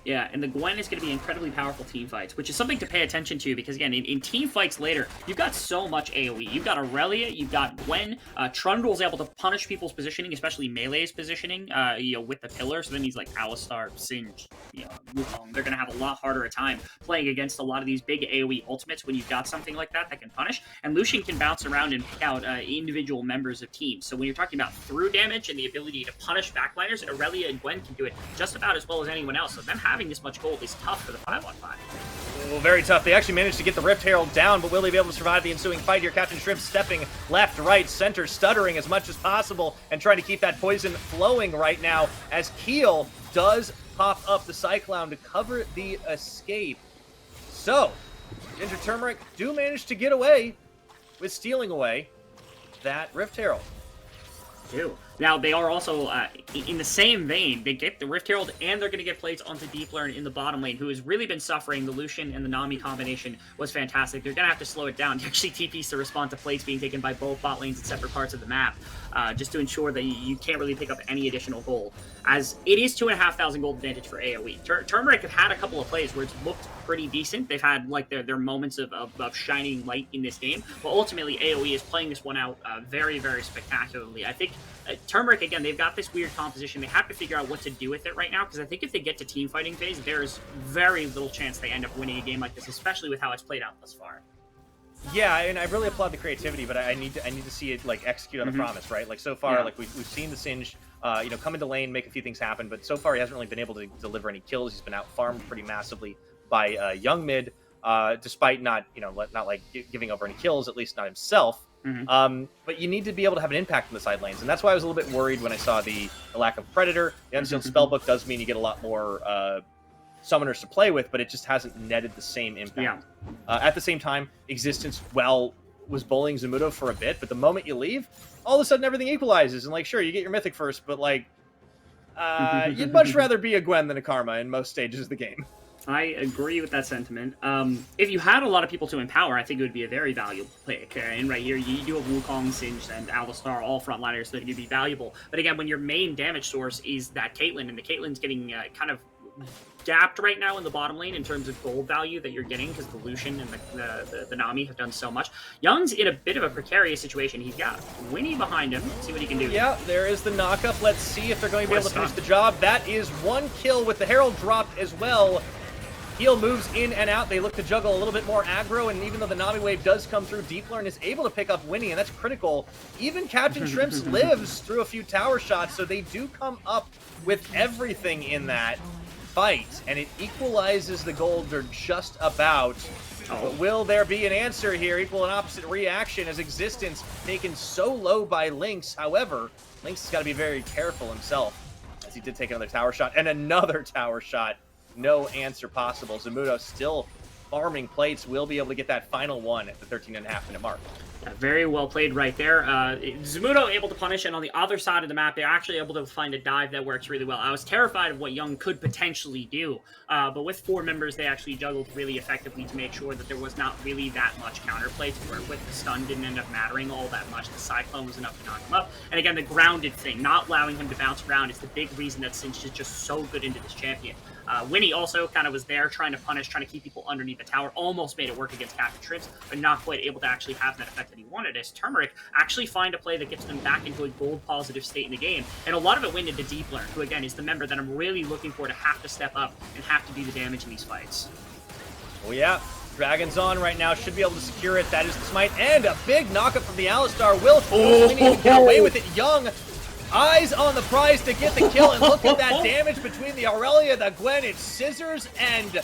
Yeah, and the Gwen is going to be incredibly powerful team fights, which is something to pay attention to because, again, in team fights later, you've got so much AoE. You've got Aurelia, you've got Gwen. Trundle's able to punish people's positioning, especially Melee's positioning, with the pillar. So then he's like Alistar, Singed, Wukong. They're going to have a lot harder a time playing against a lot of these big AoE ultimates when you've got something like that that can punish. And Lucian can bounce around and pick out individual members of teams. So when you're talking about through damage and the ability to punish backliners, Aurelia and Gwen can do it just about as well as anyone else. So them having this much gold is tough for the 5-on-5. Well, very tough. They actually managed to get the Rift Herald down, but will they be able to survive the ensuing fight here? Captain Shrimp stepping left, right, center, stuttering as much as possible, and trying to keep that poison flowing right now as Keel does pop up the Cyclone to cover the escape. So, Ginger Turmeric do manage to get away with stealing away that Rift Herald. Now, they are also, in the same vein, they get the Rift Herald, and they're going to get plates onto Deep Learn in the bottom lane, who has really been suffering. The Lucian and the Nami combination was fantastic. They're going to have to slow it down. Actually, TPs to respond to plates being taken by both bot lanes in separate parts of the map, just to ensure that you can't really pick up any additional gold, as it is 2,500 gold advantage for AoE. Turmeric have had a couple of plays where it's looked pretty decent. They've had, like, their moments of shining light in this game, but ultimately, AoE is playing this one out very, very spectacularly. I think Turmeric, again, they've got this weird composition. They have to figure out what to do with it right now, because I think if they get to team fighting phase, there's very little chance they end up winning a game like this, especially with how it's played out thus far. Yeah, and I really applaud the creativity, but I need to see it like execute on the promise, right? Like so far, like we've seen the Singed, come into lane, make a few things happen, but so far he hasn't really been able to deliver any kills. He's been out farmed pretty massively by Young Mid, despite not giving over any kills, at least not himself. But you need to be able to have an impact in the side lanes, and that's why I was a little bit worried when I saw the lack of Predator. The Unsealed Spellbook does mean you get a lot more summoners to play with, but it just hasn't netted the same impact. At the same time, Existence, was bullying Zamudo for a bit, but the moment you leave, all of a sudden everything equalizes, and like, sure, you get your Mythic first, but like, you'd much rather be a Gwen than a Karma in most stages of the game. I agree with that sentiment. If you had a lot of people to empower, I think it would be a very valuable pick. And right here, you do have Wukong, Singed, and Alistar, all frontliners, so that could be valuable. But again, when your main damage source is that Caitlyn, and the Caitlyn's getting kind of gapped right now in the bottom lane in terms of gold value that you're getting, because the Lucian and the Nami have done so much. Young's in a bit of a precarious situation. He's got Winnie behind him. Let's see what he can do. Yeah, there is the knockup. Let's see if they're going to be able to finish the job. That is one kill with the Herald dropped as well. Heal moves in and out. They look to juggle a little bit more aggro, and even though the Nami wave does come through, Deep Learn is able to pick up Winnie, and that's critical. Even Captain Shrimps lives through a few tower shots, so they do come up with everything in that fight, and it equalizes the gold or just about. But will there be an answer here? Equal and opposite reaction as Existence taken so low by Lynx. However, Lynx has got to be very careful himself, as he did take another tower shot, and another tower shot. No answer possible. Zamudo still farming plates, will be able to get that final one at the 13.5-minute mark. Yeah, very well played right there. Zamudo able to punish, and on the other side of the map, they're actually able to find a dive that works really well. I was terrified of what Young could potentially do, but with 4 members, they actually juggled really effectively to make sure that there was not really that much counterplay to work with. The stun didn't end up mattering all that much. The Cyclone was enough to knock him up. And again, the grounded thing, not allowing him to bounce around, is the big reason that Singed is just so good into this champion. Winnie also kind of was there trying to punish, trying to keep people underneath the tower, almost made it work against Captain Shrimps, but not quite able to actually have that effect that he wanted, as Turmeric actually find a play that gets them back into a gold positive state in the game. And a lot of it went into Deep Learn, who again is the member that I'm really looking for to have to step up and have to do the damage in these fights. Oh yeah, Dragon's on right now, should be able to secure it. That is the smite, and a big knockup from the Alistar. Will Winnie get away with it? Young, eyes on the prize to get the kill, and look at that damage between the Aurelia, the Gwen. It's scissors and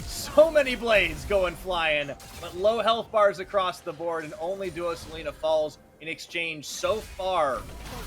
so many blades going flying, but low health bars across the board, and only Duoselina falls in exchange so far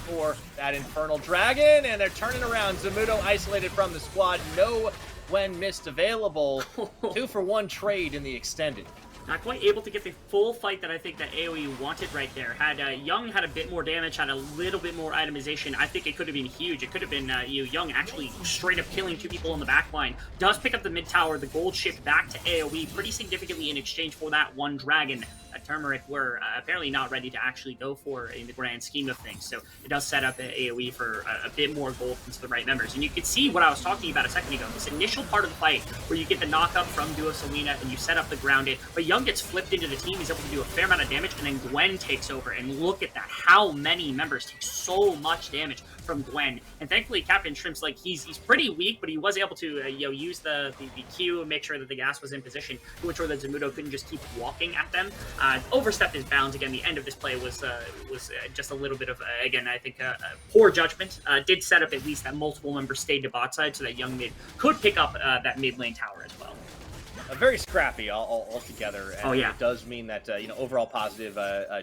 for that Infernal Dragon, and they're turning around. Zamudo isolated from the squad. No Gwen missed available. 2-for-1 trade in the extended. Not quite able to get the full fight that I think that AOE wanted right there. Had Young had a bit more damage, had a little bit more itemization, I think it could have been huge. It could have been Young actually straight up killing 2 people in the back line. Does pick up the mid tower, the gold shift back to AOE pretty significantly in exchange for that 1 dragon. Turmeric were apparently not ready to actually go for in the grand scheme of things. So it does set up AOE for a bit more gold into the right members. And you could see what I was talking about a second ago, this initial part of the fight where you get the knock-up from Duo Selena and you set up the grounded, but Young gets flipped into the team, he's able to do a fair amount of damage, and then Gwen takes over. And look at that, how many members take so much damage from Gwen. And thankfully Captain Shrimp's like, he's pretty weak, but he was able to use the Q and make sure that the gas was in position to ensure that Zamudo couldn't just keep walking at them. Overstepped his bounds. Again, the end of this play was just a little bit of, again, I think poor judgment. Did set up at least that multiple members stayed to bot side so that Young mid could pick up that mid lane tower as well. Very scrappy altogether. And Oh, yeah. It does mean that, overall positive,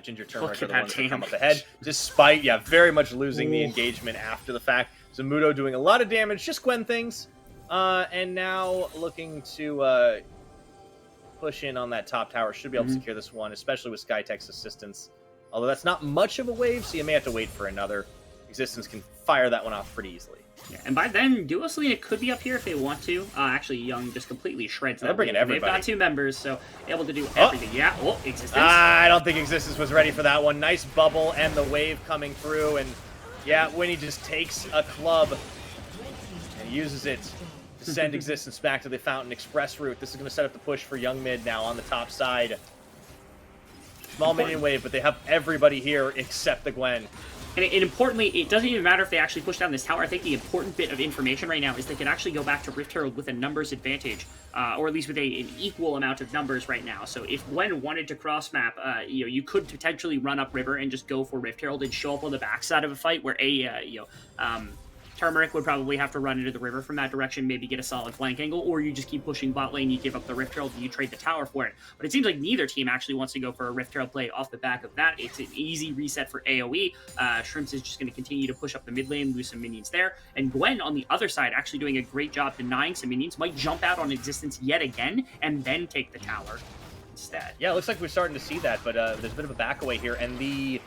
Ginger Turmeric are the at ones that that come team. up ahead, despite, very much losing the engagement after the fact. Zamudo doing a lot of damage, just Gwen things, and now looking to push in on that top tower. Should be able to secure this one, especially with Skytech's assistance. Although that's not much of a wave, so you may have to wait for another. Existence can fire that one off pretty easily. Yeah, and by then, Duo Selena could be up here if they want to. Actually, Young just completely shreds that. They're bringing wave. everybody. They've got 2 members, so able to do everything. Yeah, Existence. I don't think Existence was ready for that one. Nice bubble and the wave coming through, and Winnie just takes a club and uses it to send Existence back to the Fountain Express route. This is going to set up the push for Young Mid now on the top side. Small minion wave, but they have everybody here except the Gwen. And importantly, it doesn't even matter if they actually push down this tower. I think the important bit of information right now is they can actually go back to Rift Herald with a numbers advantage, or at least with an equal amount of numbers right now. So if Gwen wanted to cross map, you could potentially run up river and just go for Rift Herald and show up on the backside of a fight where Turmeric would probably have to run into the river from that direction, maybe get a solid flank angle, or you just keep pushing bot lane, you give up the Rift Herald, and you trade the tower for it. But it seems like neither team actually wants to go for a Rift Herald play off the back of that. It's an easy reset for AoE. Shrimps is just going to continue to push up the mid lane, lose some minions there. And Gwen on the other side actually doing a great job denying some minions, might jump out on Existence yet again, and then take the tower instead. Yeah, it looks like we're starting to see that, but there's a bit of a back away here, and the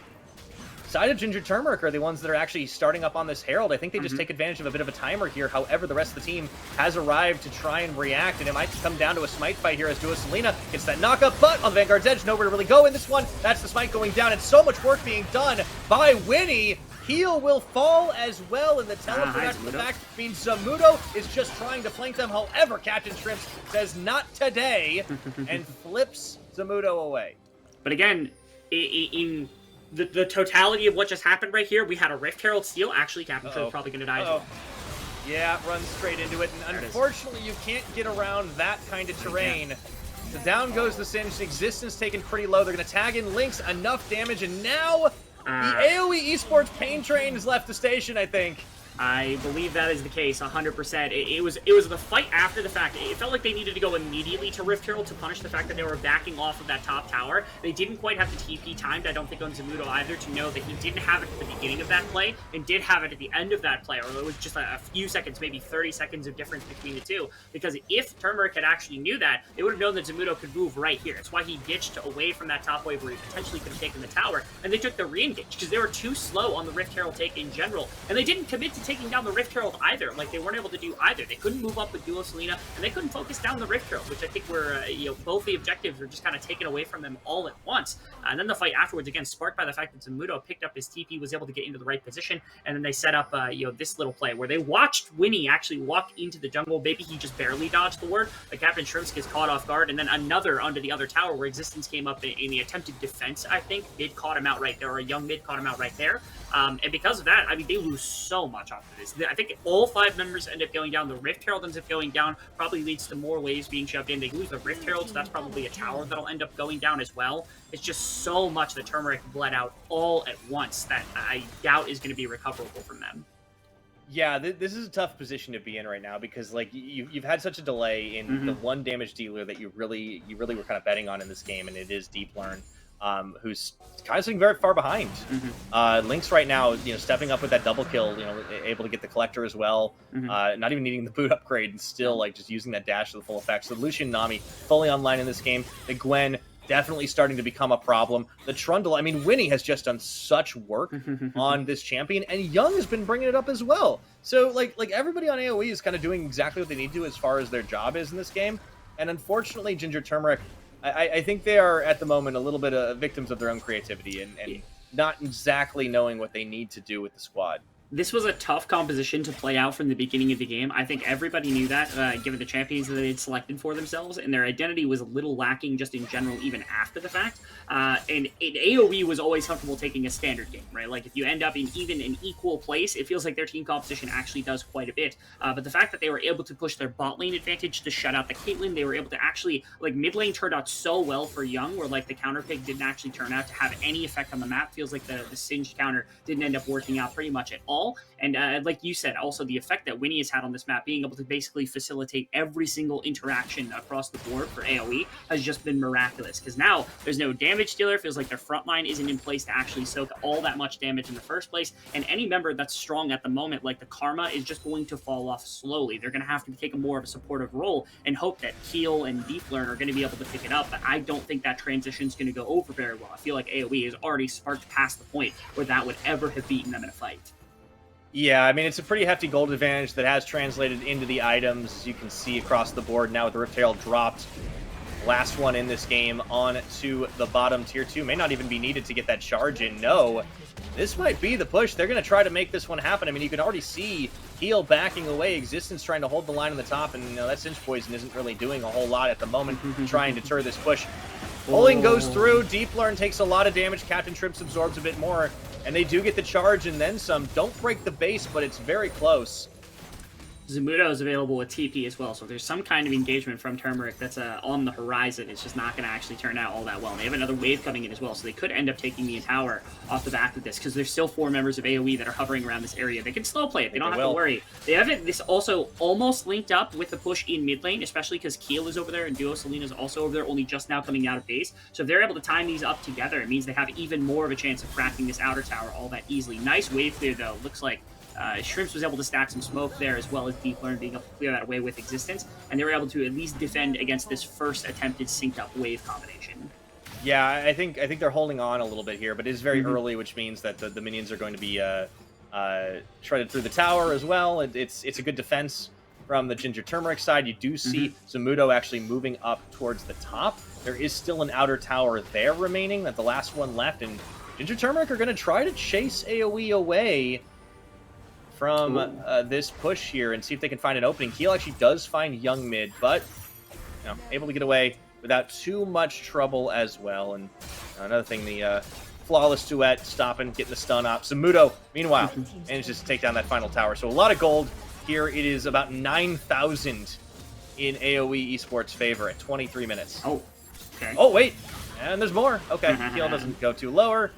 side of Ginger Turmeric are the ones that are actually starting up on this Herald. I think they just take advantage of a bit of a timer here. However, the rest of the team has arrived to try and react, and it might come down to a smite fight here as Duo Selena gets that knockup, but on the Vanguard's edge, nowhere to really go in this one. That's the smite going down, and so much work being done by Winnie. Heal will fall as well, and the teleport after the fact means Zamudo is just trying to flank them. However, Captain Shrimps says not today and flips Zamudo away. But again, in the totality of what just happened right here, we had a Rift Herald steal. Actually, Captain Shrimp's probably going to die as well. Yeah, runs straight into it, and unfortunately you can't get around that kind of terrain. So down goes the Singe. Existence taken pretty low. They're going to tag in Lynx, enough damage, and now the AOE Esports pain train has left the station, I think. I believe that is the case, 100%. It was the fight after the fact. It felt like they needed to go immediately to Rift Herald to punish the fact that they were backing off of that top tower. They didn't quite have the TP timed, I don't think, on Zamudo either, to know that he didn't have it at the beginning of that play and did have it at the end of that play, or it was just a few seconds, maybe 30 seconds of difference between the two. Because if Turmeric had actually knew that, they would have known that Zamudo could move right here. It's why he ditched away from that top wave where he potentially could have taken the tower, and they took the re-engage, because they were too slow on the Rift Herald take in general, and they didn't commit to taking down the Rift Herald either. Like, they weren't able to do either. They couldn't move up with Duo Selena, and they couldn't focus down the Rift Herald, which I think were, both the objectives were just kind of taken away from them all at once. And then the fight afterwards, again, sparked by the fact that Zamudo picked up his TP, was able to get into the right position, and then they set up, this little play where they watched Winnie actually walk into the jungle. Maybe he just barely dodged the ward. The Captain Shrimps gets caught off guard, and then another under the other tower where Existence came up in the attempted defense, I think. Mid caught him out right there, or a Young Mid caught him out right there. And because of that, I mean, they lose so much off of this. I think all 5 members end up going down. The Rift Herald ends up going down, probably leads to more waves being shoved in. They lose the Rift Herald, so that's probably a tower that'll end up going down as well. It's just so much that Turmeric bled out all at once that I doubt is going to be recoverable from them. Yeah, this is a tough position to be in right now because, like, you've had such a delay in the one damage dealer that you really were kind of betting on in this game, and it is Deep Learn. Who's kind of sitting very far behind. Lynx right now, stepping up with that double kill, able to get the collector as well, not even needing the boot upgrade, and still like just using that dash to the full effect. So Lucian Nami fully online in this game. The Gwen definitely starting to become a problem. The Trundle, I mean, Winnie has just done such work on this champion, and Young has been bringing it up as well. So, like everybody on AOE is kind of doing exactly what they need to as far as their job is in this game. And unfortunately, Ginger Turmeric, I think they are, at the moment, a little bit victims of their own creativity and not exactly knowing what they need to do with the squad. This was a tough composition to play out from the beginning of the game. I think everybody knew that, given the champions that they had selected for themselves, and their identity was a little lacking just in general, even after the fact. And AOE was always comfortable taking a standard game, right? Like, if you end up in even an equal place, it feels like their team composition actually does quite a bit. But the fact that they were able to push their bot lane advantage to shut out the Caitlyn, they were able to actually, like, mid lane turned out so well for Young, where, like, the counter pick didn't actually turn out to have any effect on the map. Feels like the singed counter didn't end up working out pretty much at all. And like you said, also the effect that Winnie has had on this map, being able to basically facilitate every single interaction across the board for AoE, has just been miraculous. Because now there's no damage dealer. It feels like their front line isn't in place to actually soak all that much damage in the first place. And any member that's strong at the moment, like the Karma, is just going to fall off slowly. They're going to have to take a more of a supportive role and hope that Keel and Deeplearn are going to be able to pick it up. But I don't think that transition is going to go over very well. I feel like AoE is already sparked past the point where that would ever have beaten them in a fight. Yeah, I mean, it's a pretty hefty gold advantage that has translated into the items, as you can see across the board now with the Riptail dropped. Last one in this game on to the bottom tier 2. May not even be needed to get that charge in. No, this might be the push. They're going to try to make this one happen. I mean, you can already see Heel backing away, Existence trying to hold the line on the top, and that Cinch Poison isn't really doing a whole lot at the moment, trying to deter this push. Pulling goes through. Deeplearn takes a lot of damage. Captain Trips absorbs a bit more. And they do get the charge and then some. Don't break the base, but it's very close. Zamudo is available with TP as well, so if there's some kind of engagement from Turmeric that's on the horizon, it's just not going to actually turn out all that well. And they have another wave coming in as well, so they could end up taking the tower off the back of this, because there's still 4 members of AoE that are hovering around this area. They can slow play it. They don't have to worry. They have it. This also almost linked up with the push in mid lane, especially because Keel is over there and Duo Selena is also over there, only just now coming out of base. So if they're able to time these up together, it means they have even more of a chance of cracking this outer tower all that easily. Nice wave clear, though. Looks like Shrimps was able to stack some smoke there, as well as Deeplearn being able to clear that away with Existence, and they were able to at least defend against this first attempted synced up wave combination. Yeah, I think they're holding on a little bit here, but it is very early, which means that the minions are going to be shredded through the tower as well. It's a good defense from the Ginger Turmeric side. You do see Zamudo actually moving up towards the top. There is still an outer tower there remaining, that the last one left, and Ginger Turmeric are going to try to chase AoE away from this push here and see if they can find an opening. Keel actually does find Young mid, but able to get away without too much trouble as well. And another thing, the flawless duet stopping, getting the stun up. Zamudo, meanwhile, manages to take down that final tower. So a lot of gold here. It is about 9,000 in AOE Esports' favor at 23 minutes. Oh, okay. Oh, wait. And there's more. Okay, Keel doesn't go too lower.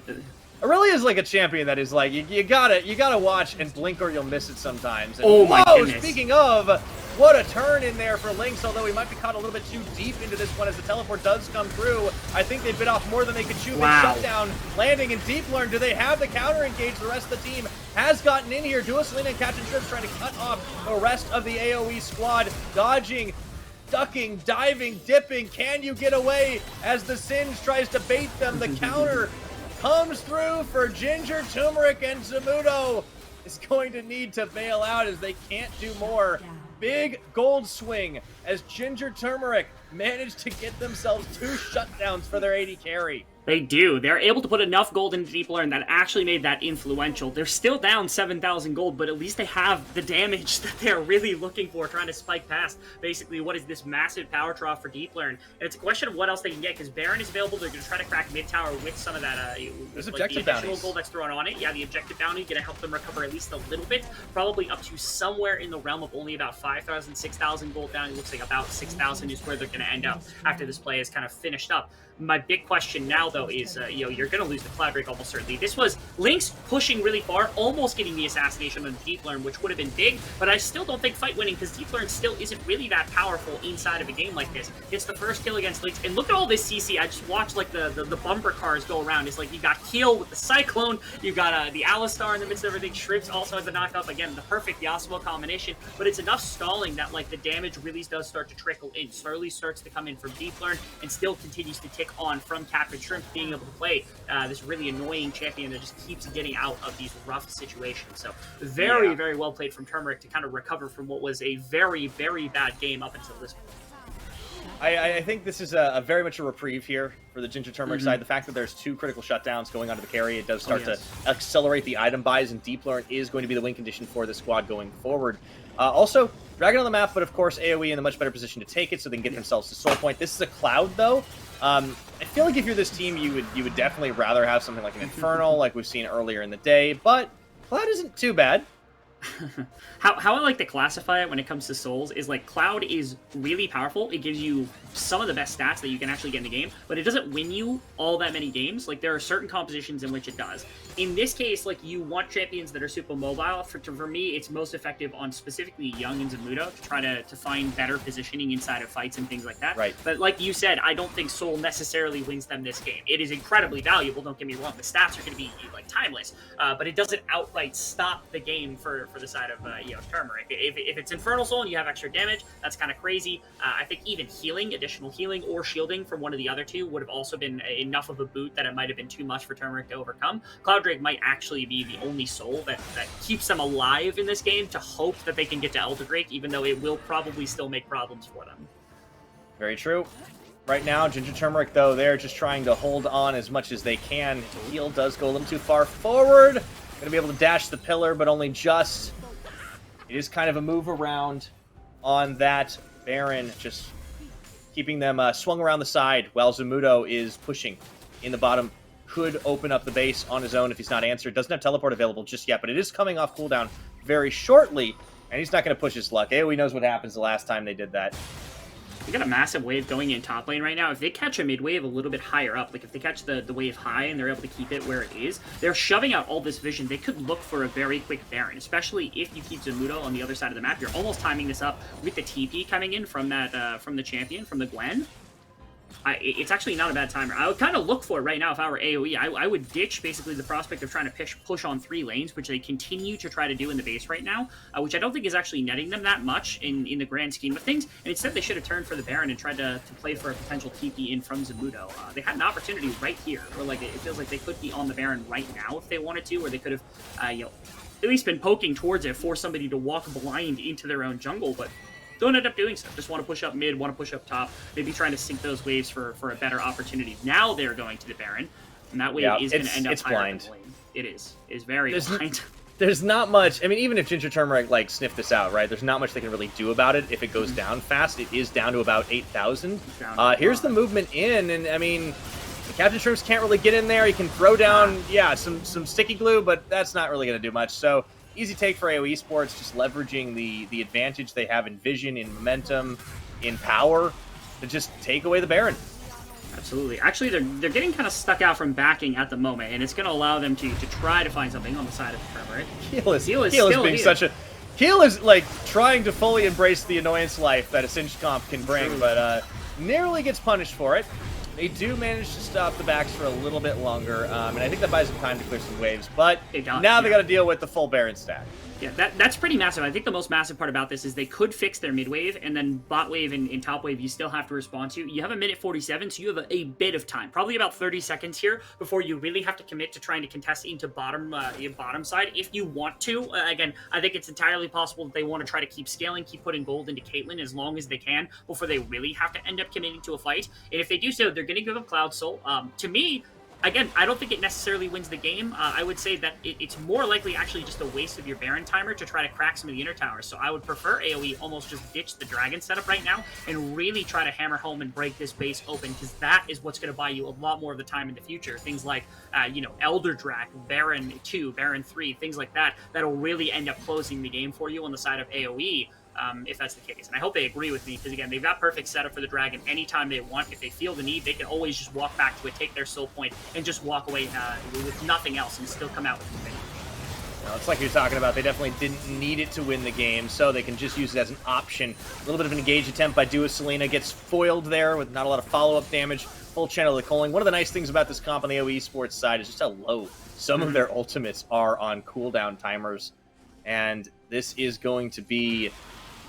Aurelia is like a champion that is like, you gotta watch and blink or you'll miss it sometimes. And, oh my goodness. Speaking of, what a turn in there for Lynx, although he might be caught a little bit too deep into this one as the teleport does come through. I think they bit off more than they could chew. Wow. Shut down, landing in Deeplearn. Do they have the counter engage? The rest of the team has gotten in here. Duo Selena and Captain Trips trying to cut off the rest of the AoE squad, dodging, ducking, diving, dipping. Can you get away as the Singe tries to bait them? The counter comes through for Ginger, Turmeric, and Zamudo is going to need to bail out as they can't do more. Big gold swing as Ginger Turmeric managed to get themselves 2 shutdowns for their 80 carry. They do. They're able to put enough gold into Deeplearn that actually made that influential. They're still down 7,000 gold, but at least they have the damage that they're really looking for, trying to spike past basically what is this massive power trough for Deeplearn. And it's a question of what else they can get, because Baron is available. They're going to try to crack mid-tower with some of that There's like objective the additional bounties. gold that's thrown on it. Yeah, the objective bounty going to help them recover at least a little bit, probably up to somewhere in the realm of only about 5,000, 6,000 gold down. It looks like about 6,000 is where they're going to end up after this play is kind of finished up. My big question now, tell, though, is you're going to lose the Cloud Drake almost certainly. This was Lynx pushing really far, almost getting the assassination on Deep Learn, which would have been big, but I still don't think fight winning, because Deep Learn still isn't really that powerful inside of a game like this. It's the first kill against Lynx, and look at all this CC. I just watched like the bumper cars go around. It's like you got Keel with the Cyclone, you got the Alistar in the midst of everything, Shrimps also has the knockup, again, the perfect Yasuo combination, but it's enough stalling that like the damage really does start to trickle in, slowly starts to come in from Deep Learn, and still continues to tick on from Captain Shrimp being able to play this really annoying champion that just keeps getting out of these rough situations. So very, very well played from Turmeric to kind of recover from what was a very, very bad game up until this point. I think this is a very much a reprieve here for the Ginger Turmeric side. The fact that there's 2 critical shutdowns going onto the carry, it does start to accelerate the item buys, and Deep Learn is going to be the win condition for the squad going forward. Also, Dragon on the map, but of course AOE in a much better position to take it so they can get themselves to Soul Point. This is a Cloud, though. I feel like if you're this team, you would definitely rather have something like an Infernal, like we've seen earlier in the day, but Cloud isn't too bad. How I like to classify it when it comes to Souls is like Cloud is really powerful. It gives you some of the best stats that you can actually get in the game, but it doesn't win you all that many games. Like there are certain compositions in which it does. In this case, like you want champions that are super mobile. For me, it's most effective on specifically Young and Zamudo to try to find better positioning inside of fights and things like that. Right. But like you said, I don't think Soul necessarily wins them this game. It is incredibly valuable. Don't get me wrong. The stats are going to be like timeless, but it doesn't outright stop the game for the side of Turmeric. If it's Infernal Soul and you have extra damage, that's kind of crazy. I think even additional healing or shielding from one of the other two would have also been enough of a boot that it might have been too much for Turmeric to overcome. Cloud Drake might actually be the only soul that keeps them alive in this game to hope that they can get to Elder Drake, even though it will probably still make problems for them. Very true. Right now, Ginger Turmeric, though, they're just trying to hold on as much as they can. Heal does go a little too far forward. Going to be able to dash the pillar, but only just. It is kind of a move around on that Baron, just keeping them swung around the side while Zamudo is pushing in the bottom. Could open up the base on his own if he's not answered. Doesn't have teleport available just yet, but it is coming off cooldown very shortly, and he's not going to push his luck. AOE knows what happens the last time they did that. They got a massive wave going in top lane right now. If they catch a mid wave a little bit higher up, like if they catch the wave high and they're able to keep it where it is, they're shoving out all this vision. They could look for a very quick Baron, especially if you keep Zamudo on the other side of the map. You're almost timing this up with the TP coming in from that from the champion, from the Gwen. It's actually not a bad timer. I would kind of look for it right now if I were AoE. I would ditch basically the prospect of trying to push on 3 lanes, which they continue to try to do in the base right now, which I don't think is actually netting them that much in the grand scheme of things. And instead, they should have turned for the Baron and tried to play for a potential TP in from Zamudo. They had an opportunity right here, where like it feels like they could be on the Baron right now if they wanted to, or they could have, at least been poking towards it, for somebody to walk blind into their own jungle, but don't end up doing so. Just want to push up mid, want to push up top, maybe trying to sink those waves for a better opportunity. Now they're going to the Baron, and that wave is going to end up higher blind. in the lane. It is. It's very blind. There's not much. I mean, even if Ginger Turmeric like sniffed this out, right? There's not much they can really do about it if it goes down fast. It is down to about 8,000. Here's the movement in, and I mean, the Captain Shrimps can't really get in there. He can throw down, some sticky glue, but that's not really going to do much. So easy take for AOE Esports, just leveraging the advantage they have in vision, in momentum, in power, to just take away the Baron. Absolutely. Actually, they're getting kind of stuck out from backing at the moment, and it's going to allow them to try to find something on the side of the Turmeric. Heal is being such a... Heal is, like, trying to fully embrace the annoyance life that a Singed comp can bring, but narrowly gets punished for it. They do manage to stop the backs for a little bit longer, and I think that buys them time to clear some waves, but now they got to deal with the full Baron stack. Yeah, that's pretty massive. I think the most massive part about this is they could fix their mid wave, and then bot wave and top wave you still have to respond to. You have a minute 47, so you have a bit of time, probably about 30 seconds here, before you really have to commit to trying to contest into bottom side if you want to. Again, I think it's entirely possible that they want to try to keep scaling, keep putting gold into Caitlyn as long as they can before they really have to end up committing to a fight. And if they do so, they're going to give up Cloud Soul. To me, again, I don't think it necessarily wins the game. I would say that it's more likely actually just a waste of your Baron timer to try to crack some of the inner towers. So I would prefer AoE almost just ditch the Dragon setup right now and really try to hammer home and break this base open, because that is what's going to buy you a lot more of the time in the future. Things like, Elder Drac, Baron 2, Baron 3, things like that, that'll really end up closing the game for you on the side of AoE. if that's the case. And I hope they agree with me, because again, they've got perfect setup for the Dragon anytime they want. If they feel the need, they can always just walk back to it, take their soul point, and just walk away with nothing else and still come out with the finish. Well, it's like you're talking about. They definitely didn't need it to win the game, so they can just use it as an option. A little bit of an engage attempt by Dua Selena gets foiled there with not a lot of follow-up damage. Full channel of the calling. One of the nice things about this comp on the AOE Esports side is just how low some of their ultimates are on cooldown timers. And this is going to be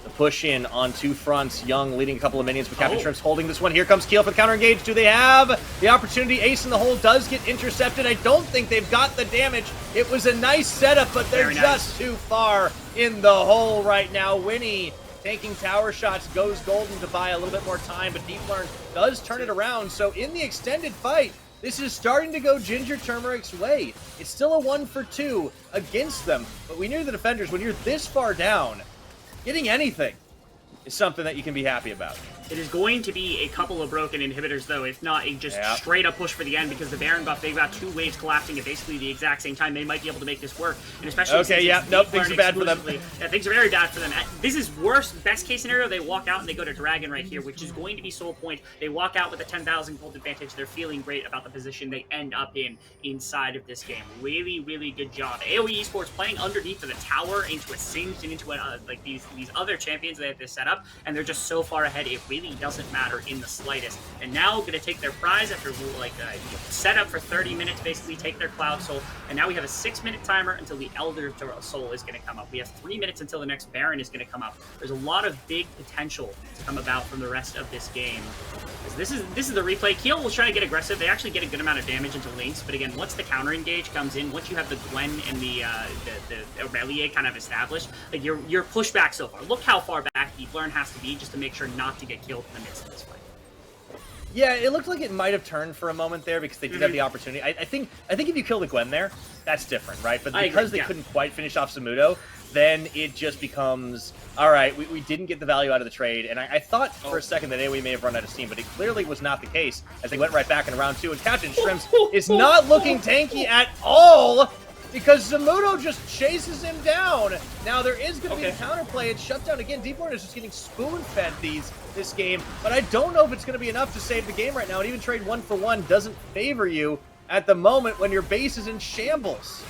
the push in on two fronts. Young leading a couple of minions, but Captain Shrimp's holding this one. Here comes Keel for the counter engage. Do they have the opportunity? Ace in the hole does get intercepted. I don't think they've got the damage. It was a nice setup, but they're just too far in the hole right now. Winnie taking tower shots, goes golden to buy a little bit more time, but Deep Learn does turn it around. So in the extended fight, this is starting to go Ginger Turmeric's way. It's still a 1-for-2 against them, but we knew the defenders, when you're this far down, getting anything is something that you can be happy about. It is going to be a couple of broken inhibitors, though, if not a just straight up push for the end, because the Baron buff, they've got two waves collapsing at basically the exact same time. They might be able to make this work, and especially things are bad for them. Yeah, things are very bad for them. This is worse. Best case scenario, they walk out and they go to Dragon right here, which is going to be soul point. They walk out with a 10,000 gold advantage. They're feeling great about the position they end up in inside of this game. Really, really good job. AOE Esports playing underneath of the tower into a Singed and into like these other champions they have to set up, and they're just so far ahead. It really doesn't matter in the slightest. And now going to take their prize after like set up for 30 minutes, basically take their Cloud Soul, and now we have a 6-minute timer until the Elder Soul is going to come up. We have 3 minutes until the next Baron is going to come up. There's a lot of big potential to come about from the rest of this game. This is the replay. Keel will try to get aggressive. They actually get a good amount of damage into Lynx, but again, once the counter engage comes in, once you have the Gwen and the Aurelie kind of established, like you're pushed back so far. Look how far back Deep Learn has to be just to make sure not to get killed in the midst of this fight. Yeah, it looked like it might have turned for a moment there because they did have the opportunity. I think if you kill the Gwen there, that's different, right? But because they couldn't quite finish off Zamudo, then it just becomes, all right, we didn't get the value out of the trade. And I thought for a second that AOE may have run out of steam, but it clearly was not the case as they went right back in round 2. And Captain Shrimps is not looking tanky at all, because Zamudo just chases him down. Now, there is going to be a counterplay. It's shut down again. Deep Learn is just getting spoon-fed this game, but I don't know if it's going to be enough to save the game right now. And even trade 1-for-1 doesn't favor you at the moment when your base is in shambles.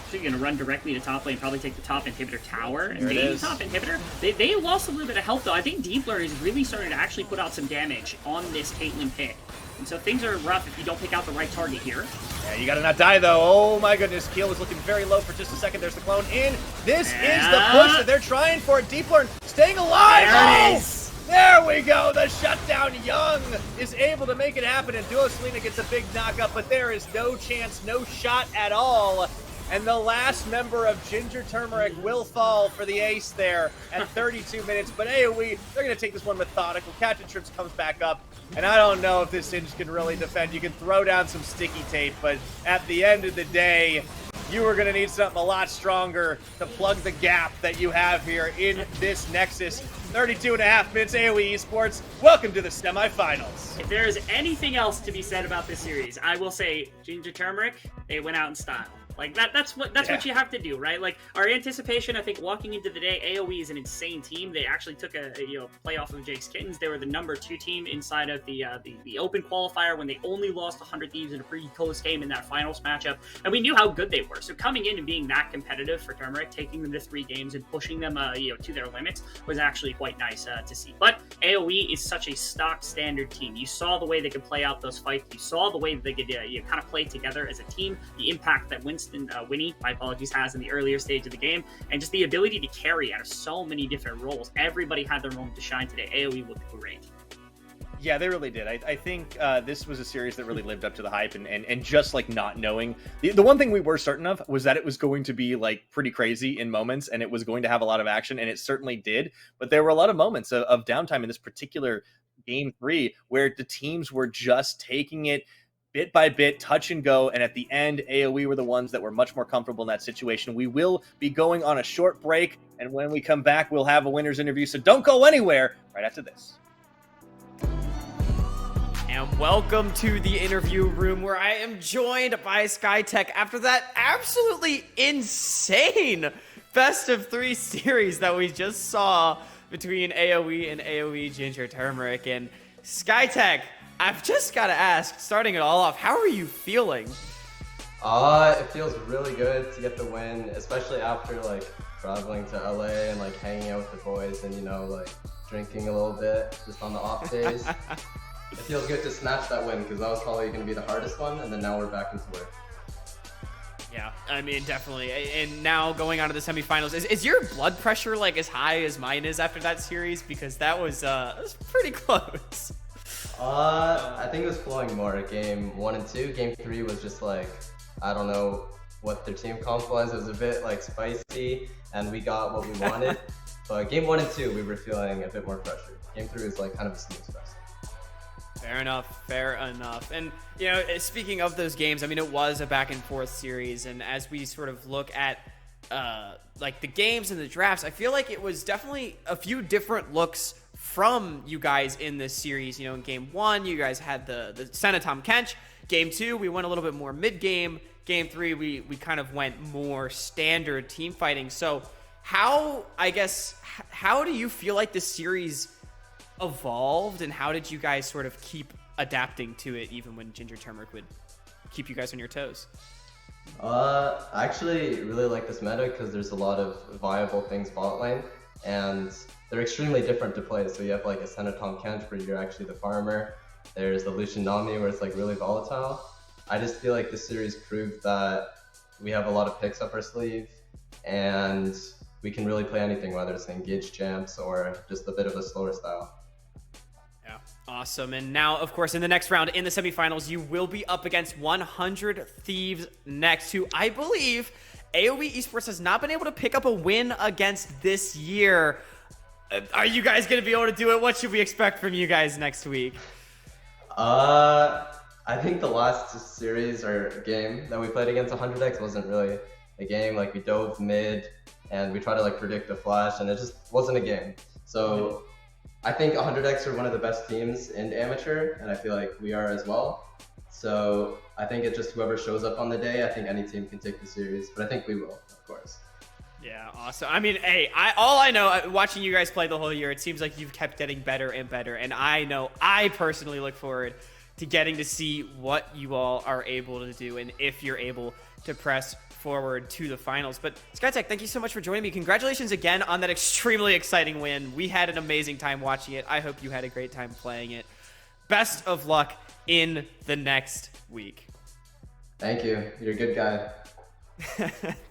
So you're going to run directly to top lane, probably take the top inhibitor tower. And maybe top inhibitor. They lost a little bit of health, though. I think Deep Learn is really starting to actually put out some damage on this Caitlyn pick. And so things are rough if you don't pick out the right target here. Yeah, you gotta not die, though. Oh my goodness, Keel is looking very low for just a second. There's the clone in. This is the push that they're trying for. Deep Learn staying alive. There we go. The shutdown. Young is able to make it happen, and Dua Selena gets a big knockup, but there is no chance, no shot at all. And the last member of Ginger Turmeric will fall for the ace there at 32 minutes. But AOE, they're going to take this one methodical. Captain Trips comes back up. And I don't know if this Singed can really defend. You can throw down some sticky tape. But at the end of the day, you are going to need something a lot stronger to plug the gap that you have here in this Nexus. 32.5 minutes, AOE Esports. Welcome to the semifinals. If there is anything else to be said about this series, I will say Ginger Turmeric, they went out in style. Like that's what you have to do, right? Like our anticipation, I think, walking into the day, AOE is an insane team. They actually took a play off of Jake's Kittens. They were the number 2 team inside of the open qualifier when they only lost 100 Thieves in a pretty close game in that finals matchup, and we knew how good they were. So coming in and being that competitive for Turmeric, taking them to 3 games and pushing them to their limits was actually quite nice to see. But AOE is such a stock standard team. You saw the way they could play out those fights. You saw the way that they could kind of play together as a team. The impact that Winnie, my apologies, has in the earlier stage of the game, and just the ability to carry out of so many different roles. Everybody had their moment to shine today. AOE looked great. Yeah, they really did. I think this was a series that really lived up to the hype, and just like not knowing. The one thing we were certain of was that it was going to be like pretty crazy in moments, and it was going to have a lot of action, and it certainly did. But there were a lot of moments of downtime in this particular Game 3 where the teams were just taking it bit by bit, touch and go, and at the end, AOE were the ones that were much more comfortable in that situation. We will be going on a short break, and when we come back, we'll have a winner's interview, so don't go anywhere right after this. And welcome to the interview room, where I am joined by SkyTech after that absolutely insane best of 3 series that we just saw between AOE and AOE Ginger Turmeric. And Skytech, I've just got to ask, starting it all off, how are you feeling? It feels really good to get the win, especially after like traveling to LA and like hanging out with the boys and, you know, like drinking a little bit just on the off days. It feels good to snatch that win because that was probably going to be the hardest one, and then now we're back into work. Yeah, I mean, definitely. And now going on to the semifinals, is your blood pressure like as high as mine is after that series? Because that was pretty close. I think it was flowing more at game 1 and 2. Game 3 was just like, I don't know what their team comp was. It was a bit like spicy, and we got what we wanted. But game 1 and 2, we were feeling a bit more pressure. Game 3 was like kind of a smooth fest. Fair enough, fair enough. And, you know, speaking of those games, I mean, it was a back and forth series. And as we sort of look at, like, the games and the drafts, I feel like it was definitely a few different looks from you guys in this series. You know, in game 1, you guys had the Senatom Kench. Game 2, we went a little bit more mid-game. Game 3, we kind of went more standard team fighting. So how do you feel like this series evolved, and how did you guys sort of keep adapting to it even when Ginger Turmeric would keep you guys on your toes? I actually really like this meta because there's a lot of viable things bot lane, and they're extremely different to play. So you have like a Senatom Kench where you're actually the farmer. There's the Lucian Nami where it's like really volatile. I just feel like this series proved that we have a lot of picks up our sleeve, and we can really play anything, whether it's engaged champs or just a bit of a slower style. Yeah, awesome. And now, of course, in the next round, in the semifinals, you will be up against 100 Thieves next, who I believe AOE Esports has not been able to pick up a win against this year. Are you guys going to be able to do it? What should we expect from you guys next week? I think the last series or game that we played against 100X wasn't really a game. Like, we dove mid and we tried to like predict the flash, and it just wasn't a game. So I think 100X are one of the best teams in amateur, and I feel like we are as well. So I think it's just whoever shows up on the day. I think any team can take the series, but I think we will, of course. Yeah, awesome. I mean, hey, all I know, watching you guys play the whole year, it seems like you've kept getting better and better, and I know I personally look forward to getting to see what you all are able to do, and if you're able to press forward to the finals. But Skytech, thank you so much for joining me. Congratulations again on that extremely exciting win. We had an amazing time watching it. I hope you had a great time playing it. Best of luck in the next week. Thank you. You're a good guy.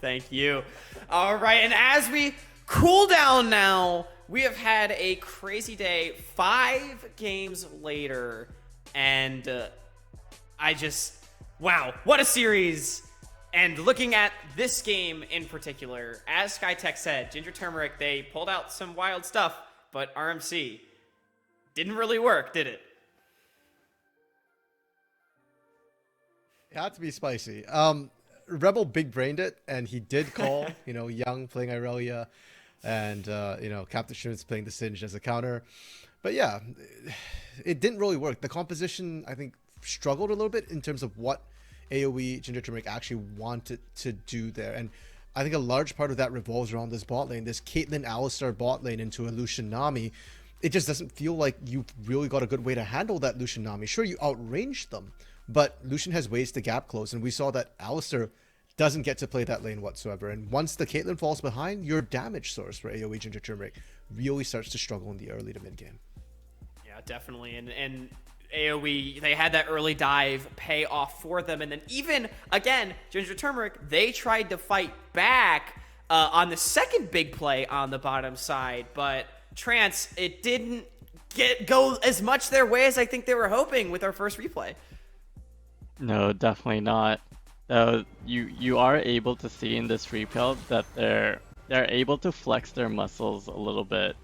Thank you. All right, and as we cool down now, we have had a crazy day. 5 games later, and wow, what a series. And looking at this game in particular, as Skytech said, Ginger Turmeric, they pulled out some wild stuff, but RMC didn't really work, did it? It had to be spicy. Rebel big-brained it, and he did call, you know, Young playing Irelia, and, you know, Captain Schmitz playing the Singe as a counter. But yeah, it didn't really work. The composition, I think, struggled a little bit in terms of what AOE Ginger Turmeric actually wanted to do there. And I think a large part of that revolves around this bot lane, this Caitlyn Alistar bot lane into a Lucian Nami. It just doesn't feel like you've really got a good way to handle that Lucian Nami. Sure, you outranged them, but Lucian has ways to gap close, and we saw that Alistar doesn't get to play that lane whatsoever. And once the Caitlyn falls behind, your damage source for AOE Ginger Turmeric really starts to struggle in the early to mid game. Yeah, definitely. And AOE, they had that early dive pay off for them. And then even, again, Ginger Turmeric, they tried to fight back on the second big play on the bottom side. But Trance, it didn't go as much their way as I think they were hoping with our first replay. No, definitely not. Though you are able to see in this replay that they're able to flex their muscles a little bit.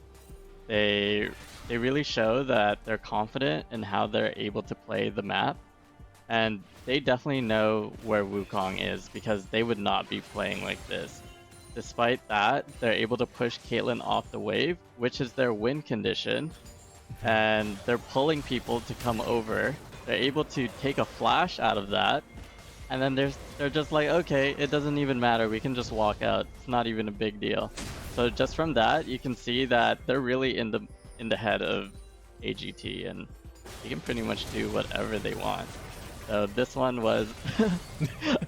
They really show that they're confident in how they're able to play the map, and they definitely know where Wukong is, because they would not be playing like this. Despite that, they're able to push Caitlyn off the wave, which is their win condition, and they're pulling people to come over. They're able to take a flash out of that, And then they're just like, okay, it doesn't even matter. We can just walk out. It's not even a big deal. So just from that, you can see that they're really in the head of AGT, and they can pretty much do whatever they want. So this one was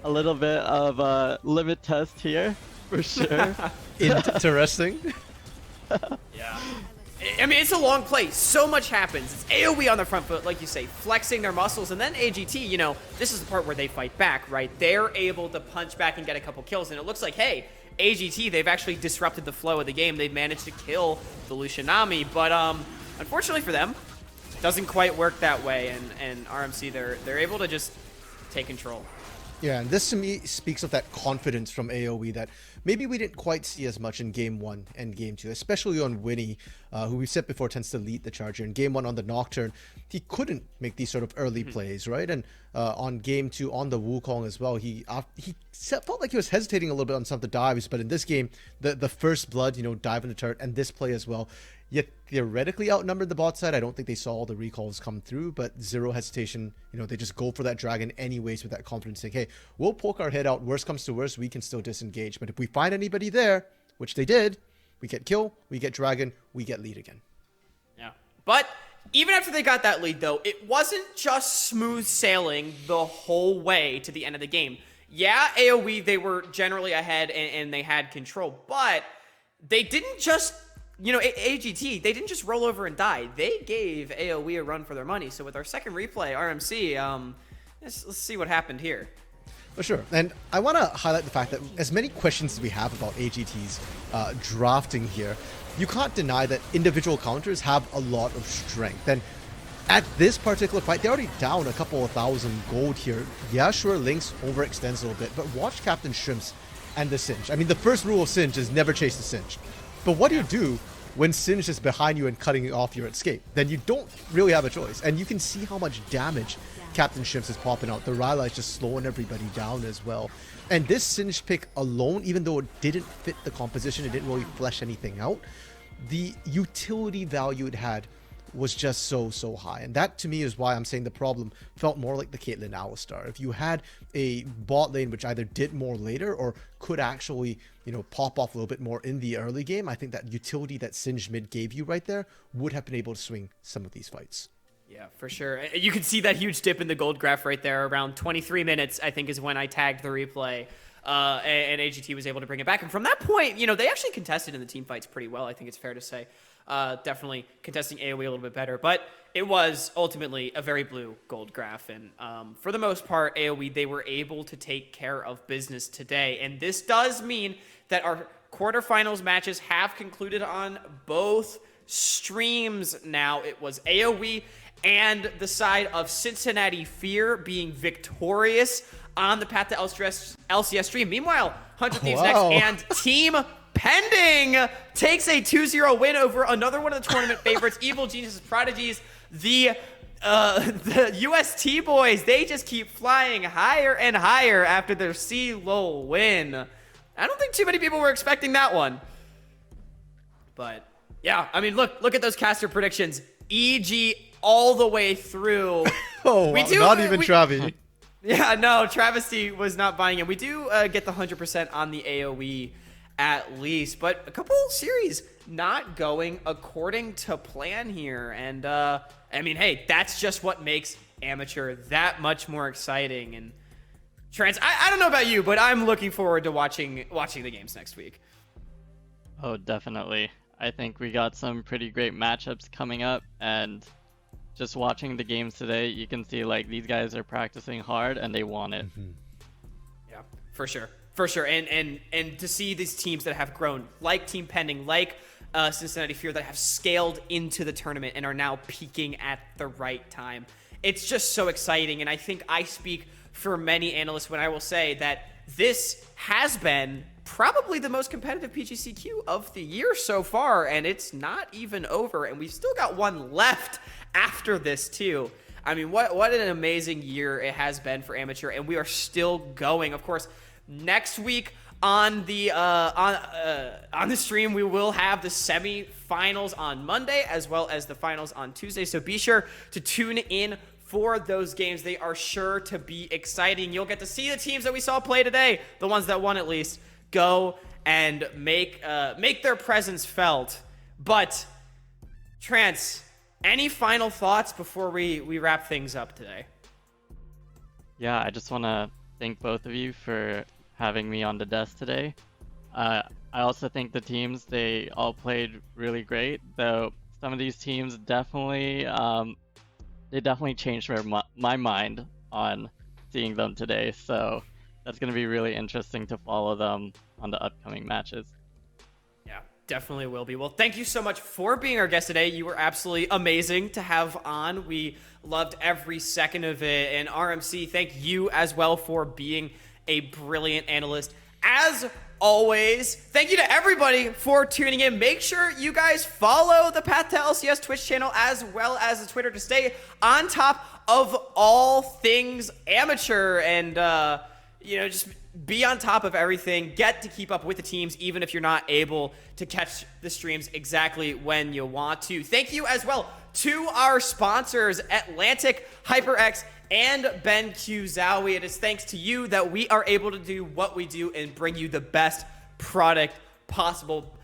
a little bit of a limit test here, for sure. Interesting. Yeah. I mean, it's a long play. So much happens. It's AOE on the front foot, like you say, flexing their muscles. And then AGT, you know, this is the part where they fight back, right? They're able to punch back and get a couple kills. And it looks like, hey, AGT, they've actually disrupted the flow of the game. They've managed to kill the Lucianami. But unfortunately for them, doesn't quite work that way. And RMC, they're able to just take control. Yeah, and this to me speaks of that confidence from AOE that maybe we didn't quite see as much in Game 1 and Game 2, especially on Winnie, who we've said before tends to lead the charge here. In Game 1 on the Nocturne, he couldn't make these sort of early plays, right? And on Game 2 on the Wukong as well, he felt like he was hesitating a little bit on some of the dives, but in this game, the first blood, you know, dive in the turret, and this play as well, yet theoretically outnumbered the bot side. I don't think they saw all the recalls come through, but zero hesitation. You know, they just go for that dragon anyways with that confidence, saying, hey, we'll poke our head out. Worst comes to worst, we can still disengage. But if we find anybody there, which they did, we get kill, we get dragon, we get lead again. Yeah. But even after they got that lead, though, it wasn't just smooth sailing the whole way to the end of the game. Yeah, AOE, they were generally ahead and they had control, but they didn't just... You know, AGT, they didn't just roll over and die. They gave AOE a run for their money. So with our second replay, RMC, let's see what happened here. For sure. And I want to highlight the fact that as many questions as we have about AGT's drafting here, you can't deny that individual counters have a lot of strength. And at this particular fight, they're already down a couple of thousand gold here. Yeah, sure, Lynx overextends a little bit, but watch Captain Shrimps and the Singe. I mean, the first rule of Singe is never chase the Singe. But what do you do when Singe is behind you and cutting off your escape? Then you don't really have a choice. And you can see how much damage Captain Shrimps is popping out. The Ryla is just slowing everybody down as well. And this Singe pick alone, even though it didn't fit the composition, it didn't really flesh anything out, the utility value it had was just so high. And that to me is why I'm saying the problem felt more like the Caitlyn Alistar. If you had a bot lane which either did more later or could actually, you know, pop off a little bit more in the early game, I think that utility that Singe mid gave you right there would have been able to swing some of these fights. Yeah, for sure. You can see that huge dip in the gold graph right there. Around 23 minutes, I think, is when I tagged the replay. And AGT was able to bring it back. And from that point, you know, they actually contested in the team fights pretty well, I think it's fair to say. Definitely contesting AoE a little bit better. But it was ultimately a very blue gold graph. And for the most part, AoE, they were able to take care of business today. And this does mean that our quarterfinals matches have concluded on both streams now. It was AoE and the side of Cincinnati Fear being victorious on the Path to LCS stream. Meanwhile, 100 Thieves next, and Team Pending takes a 2-0 win over another one of the tournament favorites, Evil Geniuses Prodigies. The UST boys, they just keep flying higher and higher after their CLOL win. I don't think too many people were expecting that one. But yeah, I mean, look at those caster predictions. EG all the way through. Not even Travi. Yeah, no, Travesty was not buying it. We do get the 100% on the AoE at least, but a couple series not going according to plan here. And I mean, hey, that's just what makes Amateur that much more exciting. And Trans, I don't know about you, but I'm looking forward to watching the games next week. Oh, definitely. I think we got some pretty great matchups coming up, and just watching the games today, you can see like these guys are practicing hard and they want it. Yeah, for sure. For sure. And to see these teams that have grown, like Team Pending, like Cincinnati Fear, that have scaled into the tournament and are now peaking at the right time. It's just so exciting. And I think I speak for many analysts when I will say that this has been probably the most competitive PGCQ of the year so far, and it's not even over, and we've still got one left after this too. I mean, what an amazing year it has been for Amateur, and we are still going. Of course, next week, on the stream. We will have the semifinals on Monday as well as the finals on Tuesday. So be sure to tune in for those games. They are sure to be exciting. You'll get to see the teams that we saw play today, the ones that won at least, go and make their presence felt. But Trance, any final thoughts before we wrap things up today? Yeah, I just want to thank both of you for having me on the desk today. I also think the teams, they all played really great, though some of these teams definitely they definitely changed my mind on seeing them today. So that's going to be really interesting to follow them on the upcoming matches. Yeah, definitely will be. Well, thank you so much for being our guest today. You were absolutely amazing to have on. We loved every second of it. And RMC, thank you as well for being a brilliant analyst. As always, thank you to everybody for tuning in. Make sure you guys follow the Path to LCS Twitch channel as well as the Twitter to stay on top of all things amateur and, just be on top of everything. Get to keep up with the teams, even if you're not able to catch the streams exactly when you want to. Thank you as well to our sponsors, Atlantic, HyperX, and BenQ Zowie. It is thanks to you that we are able to do what we do and bring you the best product possible.